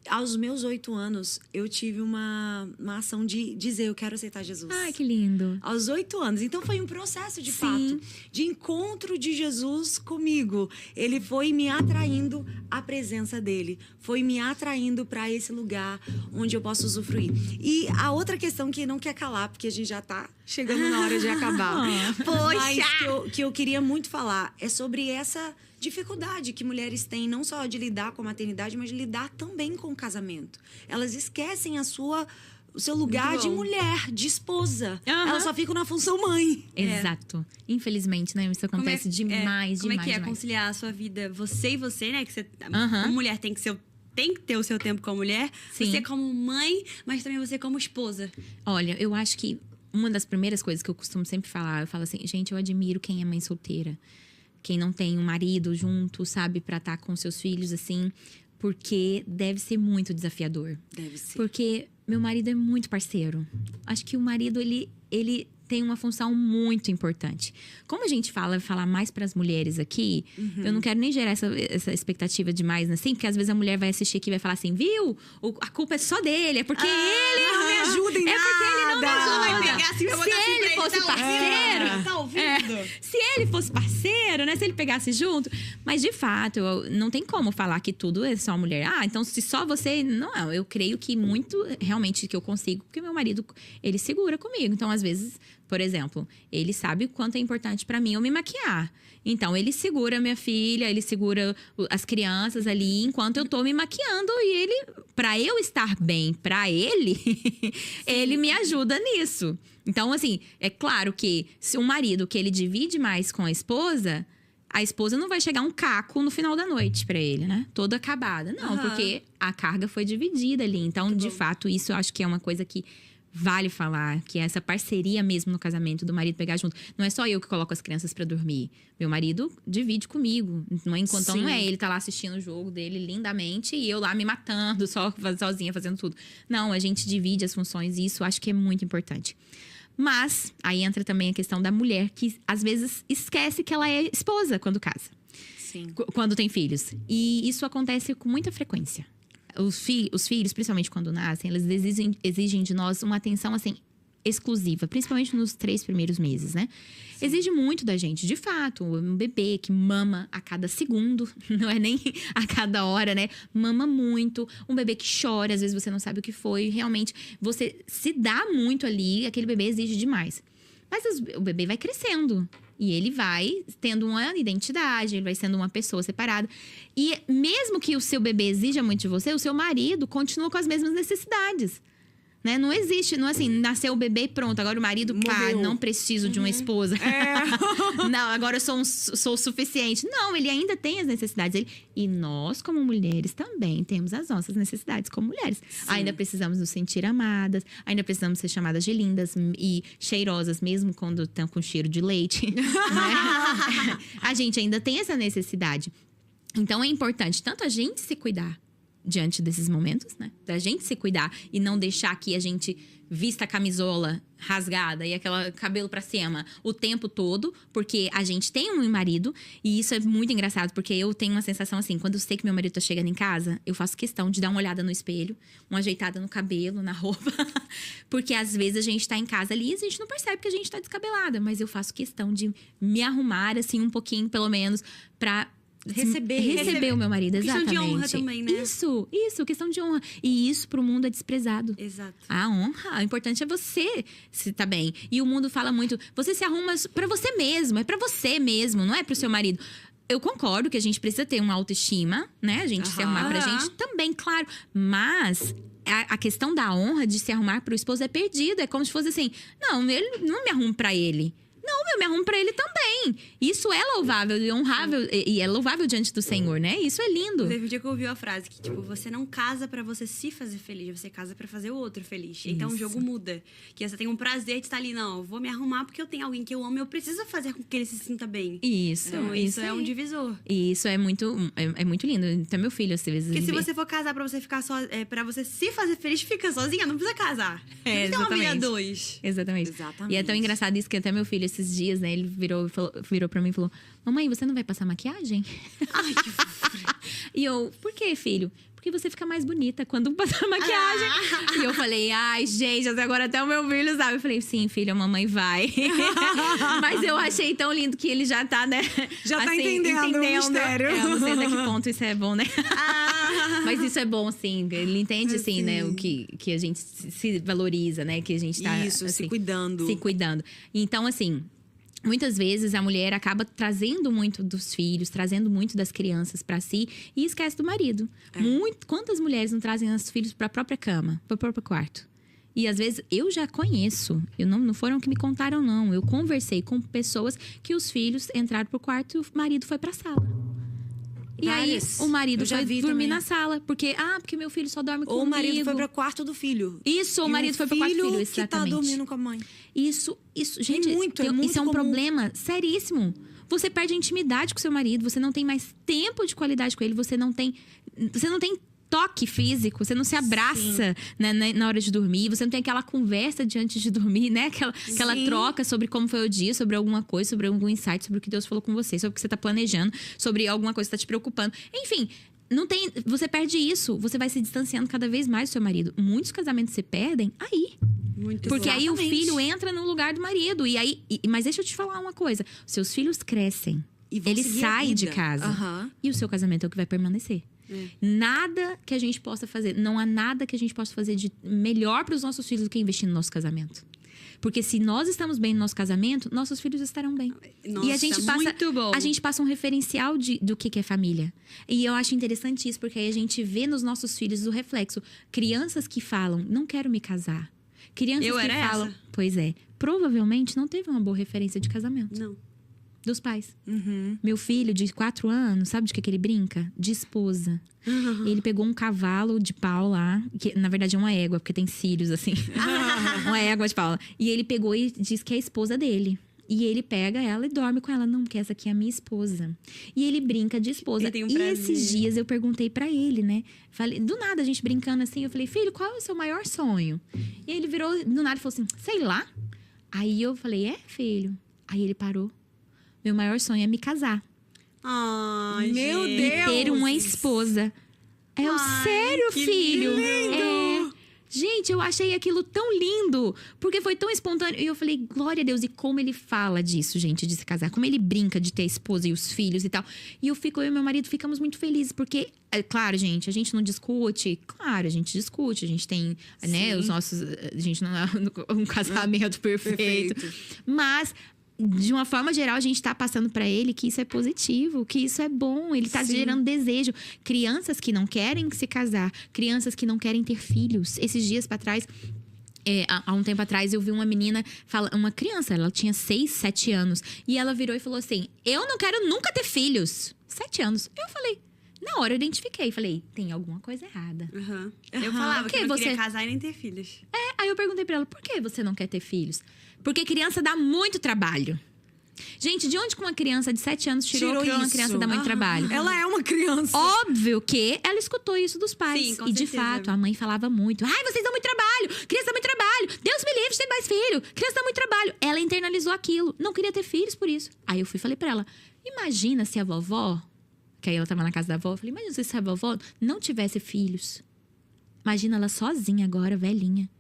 Aos meus 8 anos, eu tive uma ação de dizer, eu quero aceitar Jesus. Ai, que lindo. Aos 8 anos. Então, foi um processo, de fato, de encontro de Jesus comigo. Ele foi me atraindo à presença dele. Foi me atraindo para esse lugar onde eu posso usufruir. E a outra questão que não quer calar, porque a gente já tá chegando na hora de acabar. Poxa! Mas que eu queria muito falar é sobre essa dificuldade que mulheres têm, não só de lidar com a maternidade, mas de lidar também com o casamento. Elas esquecem o seu lugar de mulher, de esposa. Elas só ficam na função mãe. Exato. Infelizmente, né? Isso acontece demais, como demais, é que é demais. conciliar a sua vida, você e você, né? Que você, a mulher tem que ter o seu tempo com a mulher. Sim. Você como mãe, mas também você como esposa. Olha, eu acho que uma das primeiras coisas que eu costumo sempre falar, eu falo assim, gente, eu admiro quem é mãe solteira. Quem não tem um marido junto, sabe, pra estar com seus filhos, assim, porque deve ser muito desafiador. Deve ser. Porque meu marido é muito parceiro. Acho que o marido, ele tem uma função muito importante. Como a gente falar mais para as mulheres aqui, eu não quero nem gerar essa expectativa demais, assim, porque às vezes a mulher vai assistir aqui e vai falar assim, viu? A culpa é só dele, é porque ele não me ajuda em nada. É porque ele não me ajuda. Vai pegar assim, vai botar Se assim ele pra fosse parceiro... Tá ouvindo? Se ele fosse parceiro, né? Se ele pegasse junto. Mas, de fato, não tem como falar que tudo é só mulher. Ah, então se só você... Não, eu creio que muito, realmente, que eu consigo. Porque meu marido, ele segura comigo. Então, às vezes, por exemplo, ele sabe o quanto é importante pra mim eu me maquiar. Então, ele segura minha filha, ele segura as crianças ali enquanto eu tô me maquiando. E ele, pra eu estar bem pra ele, ele me ajuda nisso. Então, assim, é claro que se um marido que ele divide mais com a esposa não vai chegar um caco no final da noite pra ele, né? Toda acabada. Não, porque a carga foi dividida ali. Então, de fato, isso eu acho que é uma coisa que vale falar, que é essa parceria mesmo no casamento do marido pegar junto. Não é só eu que coloco as crianças pra dormir. Meu marido divide comigo. Não é, enquanto não é ele tá lá assistindo o jogo dele lindamente e eu lá me matando, sozinha fazendo tudo. Não, a gente divide as funções e isso eu acho que é muito importante. Mas aí entra também a questão da mulher que às vezes esquece que ela é esposa quando casa. Sim. Quando tem filhos. E isso acontece com muita frequência. os filhos, principalmente quando nascem, eles exigem de nós uma atenção, assim, exclusiva. Principalmente nos 3 primeiros meses, né? Sim. Exige muito da gente. De fato, um bebê que mama a cada segundo, não é nem a cada hora, né? Mama muito. Um bebê que chora, às vezes você não sabe o que foi. Realmente, você se dá muito ali, aquele bebê exige demais. Mas o bebê vai crescendo. E ele vai tendo uma identidade, ele vai sendo uma pessoa separada. E mesmo que o seu bebê exija muito de você, o seu marido continua com as mesmas necessidades. Né? Não existe, não assim, nasceu o bebê e pronto. Agora o marido, pá, não preciso de uma esposa. Não, agora eu sou o suficiente. Não, ele ainda tem as necessidades dele. E nós, como mulheres, também temos as nossas necessidades como mulheres. Sim. Ainda precisamos nos sentir amadas, ainda precisamos ser chamadas de lindas e cheirosas, mesmo quando estão com cheiro de leite. Né? A gente ainda tem essa necessidade. Então é importante tanto a gente se cuidar diante desses momentos, né? Da gente se cuidar e não deixar que a gente vista a camisola rasgada e aquele cabelo pra cima o tempo todo, porque a gente tem um marido e isso é muito engraçado, porque eu tenho uma sensação assim, quando eu sei que meu marido tá chegando em casa, eu faço questão de dar uma olhada no espelho, uma ajeitada no cabelo, na roupa, porque às vezes a gente tá em casa ali e a gente não percebe que a gente tá descabelada, mas eu faço questão de me arrumar assim um pouquinho, pelo menos, pra receber o meu marido, exatamente. Questão de honra também, né? Isso, questão de honra. E isso pro mundo é desprezado. Exato. A honra, o importante é você se tá bem. E o mundo fala muito, você se arruma pra você mesmo, é pra você mesmo, não é pro seu marido. Eu concordo que a gente precisa ter uma autoestima, né? A gente se arrumar pra gente também, claro. Mas a questão da honra de se arrumar pro esposo é perdida. É como se fosse assim, não, ele não me arrumo pra ele. Não, eu me arrumo pra ele também. Isso é louvável e honrável. E é louvável diante do Senhor, né? Isso é lindo. Teve um dia que eu ouvi a frase que, tipo, você não casa pra você se fazer feliz. Você casa pra fazer o outro feliz. Então, o jogo muda. Que você tem um prazer de estar ali. Não, eu vou me arrumar porque eu tenho alguém que eu amo e eu preciso fazer com que ele se sinta bem. Isso. Então, isso é um divisor. E isso é muito lindo. Então, meu filho, às vezes... Porque se você for casar pra você ficar pra você se fazer feliz, fica sozinha. Não precisa casar. É, não precisa ter uma vida dois. Exatamente. E é tão engraçado isso que até meu filho, esses dias, né? Ele virou pra mim e falou: mamãe, você não vai passar maquiagem? Ai, que fofura. E eu, por quê, filho? Porque você fica mais bonita quando passar maquiagem. E eu falei, ai, gente, agora até o meu filho sabe. Eu falei, sim, filho, a mamãe vai. Mas eu achei tão lindo que ele já tá, né? Já tá entendendo o mistério. Eu não sei até que ponto isso é bom, né? Mas isso é bom, sim. Ele entende, assim, né? O que a gente se valoriza, né? Que a gente tá, isso, assim, se cuidando. Se cuidando. Então, assim... Muitas vezes a mulher acaba trazendo muito dos filhos, trazendo muito das crianças pra si e esquece do marido. Quantas mulheres não trazem os filhos pra própria cama, pro próprio quarto? E às vezes eu já conheço, não foram que me contaram, não. Eu conversei com pessoas que os filhos entraram pro quarto e o marido foi pra sala. E Várias. Aí o marido foi dormir também na sala. Porque meu filho só dorme comigo. Ou o marido foi pro quarto do filho. Isso, o marido foi pro quarto do filho, exatamente. Que tá dormindo com a mãe. Isso, gente, isso é um problema seríssimo. Você perde a intimidade com seu marido, você não tem mais tempo de qualidade com ele, você não tem toque físico, você não se abraça, né, na hora de dormir, você não tem aquela conversa diante de dormir, né? Aquela troca sobre como foi o dia, sobre alguma coisa, sobre algum insight, sobre o que Deus falou com você, sobre o que você tá planejando, sobre alguma coisa que tá te preocupando. Enfim, você perde isso, você vai se distanciando cada vez mais do seu marido. Muitos casamentos se perdem aí. Porque aí o filho entra no lugar do marido. Mas deixa eu te falar uma coisa. Seus filhos crescem. Eles saem de casa. E o seu casamento é o que vai permanecer. Nada que a gente possa fazer. Não há nada que a gente possa fazer de melhor para os nossos filhos do que investir no nosso casamento. Porque se nós estamos bem no nosso casamento, nossos filhos estarão bem. Nossa, e a gente passa um referencial do que é família. E eu acho interessante isso, porque aí a gente vê nos nossos filhos o reflexo. Crianças que falam, não quero me casar. Crianças que falam... Essa. Pois é. Provavelmente não teve uma boa referência de casamento. Não. Dos pais. Meu filho, de 4 anos, sabe de que ele brinca? De esposa. Ele pegou um cavalo de pau lá, que na verdade é uma égua, porque tem cílios, assim. Uma égua de pau. E ele pegou e disse que é a esposa dele. E ele pega ela e dorme com ela. Não, porque essa aqui é a minha esposa. E ele brinca de esposa. E esses dias eu perguntei pra ele, né? Falei, do nada, a gente brincando assim. Eu falei, filho, qual é o seu maior sonho? E ele virou, do nada, e falou assim, sei lá. Aí eu falei, filho? Aí ele parou. Meu maior sonho é me casar. Ai, meu gente. Deus! E ter uma esposa. É o Ai, sério, que filho. lindo. Gente, eu achei aquilo tão lindo, porque foi tão espontâneo. E eu falei, glória a Deus. E como ele fala disso, gente, de se casar. Como ele brinca de ter a esposa e os filhos e tal. E eu e meu marido ficamos muito felizes, porque, é claro, gente, a gente não discute. Claro, a gente discute. A gente tem, né, os nossos... A gente não é um casamento perfeito. Mas... de uma forma geral, a gente tá passando pra ele que isso é positivo, que isso é bom. Ele tá gerando desejo. Crianças que não querem se casar, crianças que não querem ter filhos. Esses dias pra trás, há um tempo atrás, eu vi uma menina, uma criança, ela tinha 6, 7 anos. E ela virou e falou assim, eu não quero nunca ter filhos. 7 anos. Eu falei, na hora eu identifiquei. Falei, tem alguma coisa errada. Uhum. Eu falava que eu não queria casar e nem ter filhos. Aí eu perguntei pra ela, por que você não quer ter filhos? Porque criança dá muito trabalho. Gente, de onde que uma criança de 7 anos tirou que uma criança dá muito trabalho? Ela é uma criança. Óbvio que ela escutou isso dos pais. Sim, com e de certeza. fato, a mãe falava muito. Ai, vocês dão muito trabalho. Criança dá muito trabalho. Deus me livre de ter mais filho. Criança dá muito trabalho. Ela internalizou aquilo. Não queria ter filhos por isso. Aí eu fui e falei pra ela, imagina se a vovó... Que aí ela tava na casa da avó. Eu falei, imagina se a vovó não tivesse filhos. Imagina ela sozinha agora, velhinha.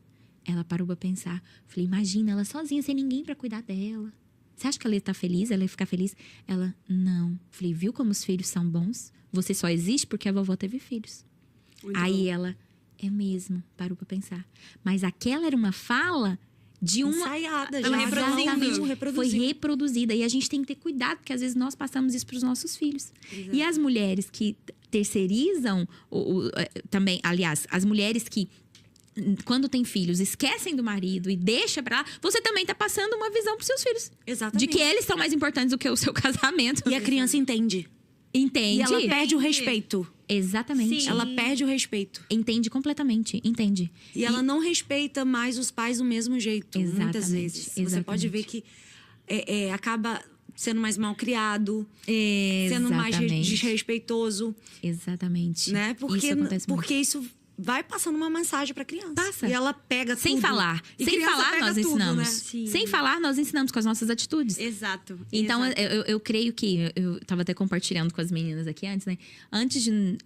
Ela parou pra pensar. Falei, imagina ela sozinha, sem ninguém pra cuidar dela. Você acha que ela ia estar feliz? Ela ia ficar feliz? Ela, não. Falei, viu como os filhos são bons? Você só existe porque a vovó teve filhos. Muito Aí bom. ela, é mesmo, parou pra pensar. Mas aquela era uma fala de uma... Ensaiada, Ela já. reproduzindo. Exatamente. Foi reproduzida. E a gente tem que ter cuidado, porque às vezes nós passamos isso pros nossos filhos. Exato. E as mulheres que terceirizam, também, aliás, as mulheres que quando tem filhos, esquecem do marido e deixa pra lá, você também tá passando uma visão pros seus filhos. Exatamente. De que eles são mais importantes do que o seu casamento. E a criança entende. Entende? E ela perde o respeito. Exatamente. Sim. Ela perde o respeito. Entende completamente, entende. E ela não respeita mais os pais do mesmo jeito. Muitas Exatamente, vezes. Você exatamente. pode ver que acaba sendo mais mal criado, sendo mais Exatamente. desrespeitoso, Exatamente. né? Isso acontece muito. Porque isso vai passando uma mensagem pra criança. Passa. E ela pega Sem tudo. falar. E Sem criança falar, pega nós tudo, ensinamos. né? Sim. Sem falar, nós ensinamos com as nossas atitudes. Exato. Então, exato. eu creio que... Eu tava até compartilhando com as meninas aqui antes, né? Antes de...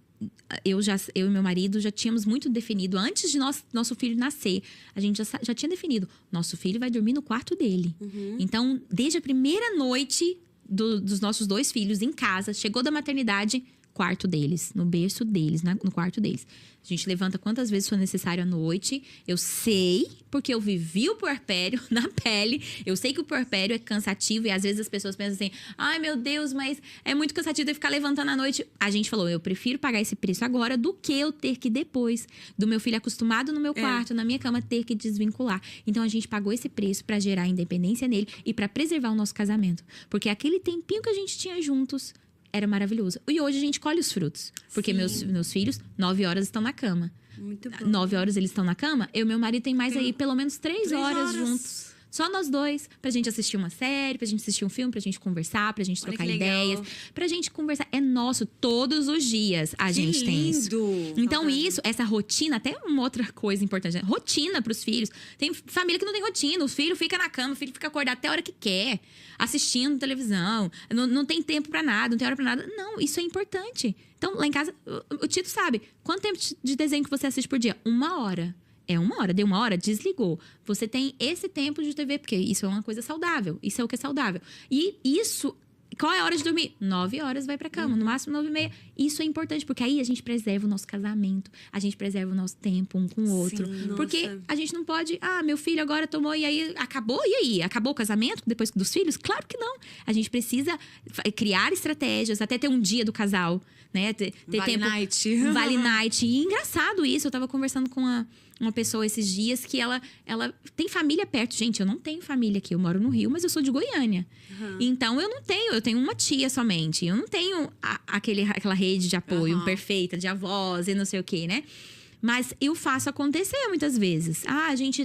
Eu e meu marido já tínhamos muito definido. Antes de nosso filho nascer, a gente já tinha definido. Nosso filho vai dormir no quarto dele. Então, desde a primeira noite dos nossos 2 filhos em casa, chegou da maternidade... quarto deles, no berço deles, no quarto deles. A gente levanta quantas vezes for necessário à noite. Eu sei, porque eu vivi o puerpério na pele. Eu sei que o puerpério é cansativo e às vezes as pessoas pensam assim: ai, meu Deus, mas é muito cansativo de ficar levantando à noite. A gente falou: eu prefiro pagar esse preço agora do que eu ter que depois do meu filho acostumado no meu quarto, na minha cama, ter que desvincular. Então a gente pagou esse preço pra gerar independência nele e pra preservar o nosso casamento. Porque aquele tempinho que a gente tinha juntos era maravilhoso. E hoje a gente colhe os frutos. Porque meus filhos, 9 horas estão na cama. Muito bom. 9 horas eles estão na cama. Eu e meu marido tem mais aí pelo menos 3 horas juntos. Só nós dois. Pra gente assistir uma série, pra gente assistir um filme, pra gente conversar, pra gente Olha trocar que legal. ideias. Pra gente conversar. É nosso. Todos os dias a gente tem isso. lindo! Então, essa rotina, até uma outra coisa importante, né? Rotina pros filhos. Tem família que não tem rotina. O filho fica na cama, o filho fica acordado até a hora que quer, assistindo televisão. Não tem tempo pra nada, não tem hora pra nada. Não, isso é importante. Então, lá em casa, o Tito sabe. Quanto tempo de desenho que você assiste por dia? 1 hora. É 1 hora, deu 1 hora, desligou. Você tem esse tempo de TV, porque isso é uma coisa saudável. Isso é o que é saudável. E isso... Qual é a hora de dormir? 9 horas vai pra cama, no máximo 9h30. Isso é importante, porque aí a gente preserva o nosso casamento, a gente preserva o nosso tempo um com o outro. Sim, Porque nossa. a gente não pode, meu filho agora tomou e aí acabou, e aí? Acabou o casamento depois dos filhos? Claro que não. A gente precisa criar estratégias, até ter um dia do casal, né? Ter Vale tempo. night. Um Vale night. E engraçado isso, eu tava conversando com uma pessoa esses dias que ela tem família perto. Gente, eu não tenho família aqui. Eu moro no Rio, mas eu sou de Goiânia. Então, eu tenho uma tia somente. Eu não tenho aquela rede de apoio perfeita, de avós e não sei o quê, né? Mas eu faço acontecer muitas vezes. A gente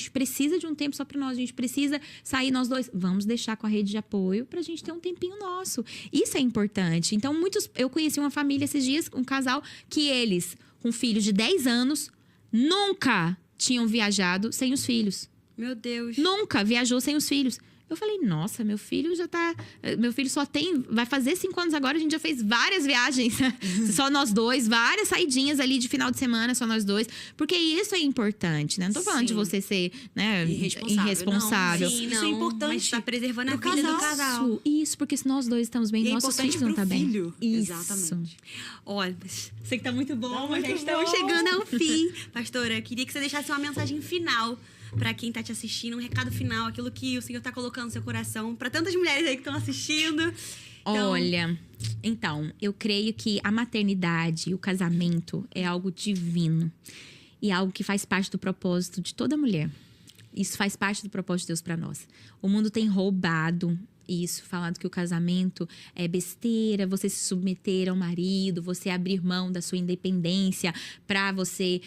precisa de um tempo só pra nós. A gente precisa sair nós dois. Vamos deixar com a rede de apoio pra gente ter um tempinho nosso. Isso é importante. Então, eu conheci uma família esses dias, um casal, que eles, com filhos de 10 anos, nunca tinham viajado sem os filhos. Meu Deus. Nunca viajou sem os filhos. Eu falei, nossa, meu filho vai fazer 5 anos agora, a gente já fez várias viagens, só nós dois, várias saidinhas ali de final de semana, só nós dois. Porque isso é importante, né? Não tô falando de você ser, né, irresponsável. Sim, Isso é importante. Mas tá preservando a pro vida do casal. casal. Isso, porque se nós dois estamos bem, E é nossos importante filhos vão pro estar bem. filho. Isso. Exatamente. Olha, sei que tá muito bom, mas já muito estamos bom. chegando ao fim. Pastora, eu queria que você deixasse uma mensagem final pra quem tá te assistindo, um recado final, aquilo que o Senhor tá colocando no seu coração, pra tantas mulheres aí que estão assistindo. Então, Olha, então, eu creio que a maternidade e o casamento é algo divino. E algo que faz parte do propósito de toda mulher. Isso faz parte do propósito de Deus pra nós. O mundo tem roubado isso, falando que o casamento é besteira, você se submeter ao marido, você abrir mão da sua independência pra você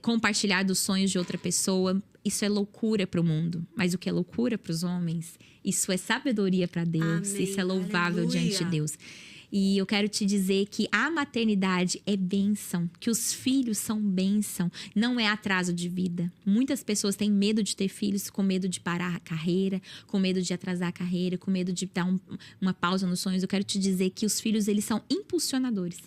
compartilhar dos sonhos de outra pessoa. Isso é loucura pro mundo. Mas o que é loucura pros homens, isso é sabedoria pra Deus. Amém. Isso é louvável Aleluia. diante de Deus. E eu quero te dizer que a maternidade é bênção, que os filhos são bênção, não é atraso de vida. Muitas pessoas têm medo de ter filhos, com medo de parar a carreira, com medo de atrasar a carreira, com medo de dar uma pausa nos sonhos. Eu quero te dizer que os filhos, eles são impulsionadores.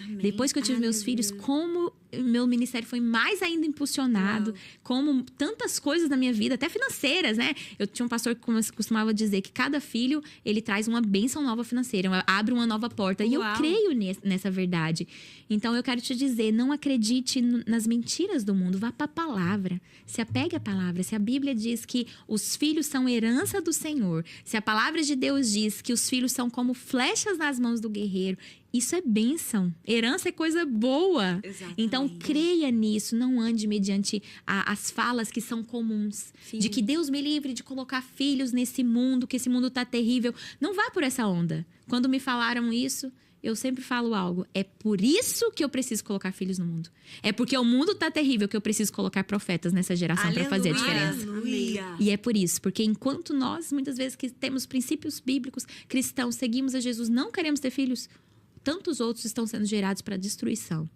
amém. Depois que eu tive meus filhos, como meu ministério foi mais ainda impulsionado, como tantas coisas na minha vida, até financeiras, né? Eu tinha um pastor que costumava dizer que cada filho, ele traz uma bênção nova financeira, abre uma nova porta. E eu Uau. creio nessa verdade. Então, eu quero te dizer, não acredite nas mentiras do mundo, vá para a palavra. Se apegue à palavra. Se a Bíblia diz que os filhos são herança do Senhor, se a palavra de Deus diz que os filhos são como flechas nas mãos do guerreiro, isso é bênção. Herança é coisa boa. Exatamente. Então, creia nisso. Não ande mediante as falas que são comuns. Sim. De que Deus me livre de colocar filhos nesse mundo, que esse mundo tá terrível. Não vá por essa onda. Quando me falaram isso, eu sempre falo algo. É por isso que eu preciso colocar filhos no mundo. É porque o mundo tá terrível que eu preciso colocar profetas nessa geração para fazer a Aleluia. diferença. Aleluia. E é por isso, porque enquanto nós, muitas vezes, que temos princípios bíblicos cristãos, seguimos a Jesus, não queremos ter filhos, tantos outros estão sendo gerados para destruição.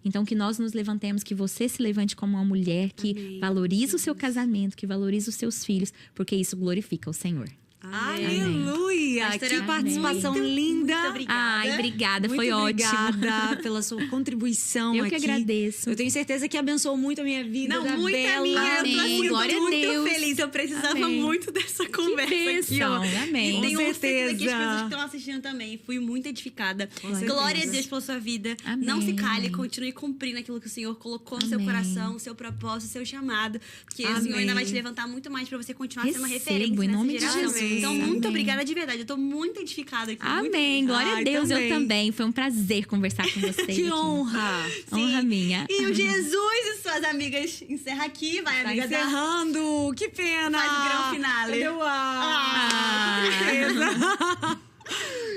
Então, que nós nos levantemos, que você se levante como uma mulher que Amém. valoriza o seu casamento, que valoriza os seus filhos, porque isso glorifica o Senhor. Aleluia! Pastora, Que participação muito, linda! muito obrigada. Ai, obrigada, Muito foi obrigada ótimo. pela sua contribuição Eu aqui. que agradeço. Eu tenho certeza que abençoou muito a minha vida, Não, da muito Bela. amiga. Eu tô Amém. assim, Glória a muito Deus. feliz. Eu precisava Amém. muito dessa conversa aqui, ó. bênção. Amém. E Com tenho certeza certeza. que as pessoas que estão assistindo também. Fui muito edificada. certeza. Glória a Deus pela sua vida. Amém. Não se cale, Amém. continue cumprindo aquilo que o Senhor colocou no seu Amém. coração, o seu propósito, o seu chamado. Porque o Amém. Senhor ainda vai te levantar muito mais pra você continuar sendo uma Recebo, referência em nome nessa de geração. Jesus. Então, muito Amém. obrigada de verdade. Eu tô muito edificada aqui. muito Amém. feliz. Glória a Ai, Deus, também. eu também. Foi um prazer conversar com vocês. Que aqui. honra! Honra Sim. minha. E o Jesus e suas amigas encerra aqui, vai, Tá amiga da... encerrando! Que pena! Faz o grande finale. Cadê o ar? Com certeza.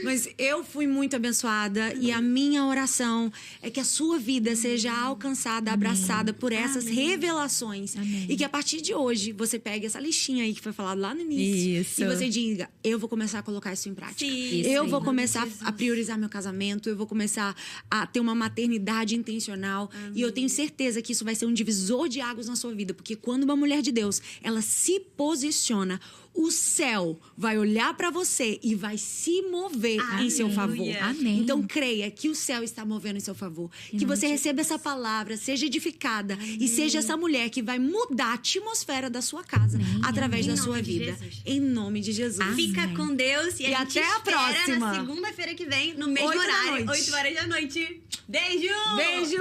Mas eu fui muito abençoada e a minha oração é que a sua vida seja alcançada, abraçada por essas revelações. Amém. E que a partir de hoje você pegue essa listinha aí que foi falado lá no início Isso. e você diga: eu vou começar a colocar isso em prática. Sim. Isso Eu aí. vou começar Jesus. a priorizar meu casamento, eu vou começar a ter uma maternidade intencional. E eu tenho certeza que isso vai ser um divisor de águas na sua vida, porque quando uma mulher de Deus, ela se posiciona, o céu vai olhar para você e vai se mover em seu favor. Aleluia. Amém. Então creia que o céu está movendo em seu favor. Que você receba essa palavra, seja edificada e seja essa mulher que vai mudar a atmosfera da sua casa através Em da sua nome de vida. Jesus. Em nome de Jesus. Fica Amém. com Deus e, E a gente até a espera próxima. na segunda-feira que vem, no mesmo 8 da horário, noite. 8 horas da noite. Beijo! Beijo!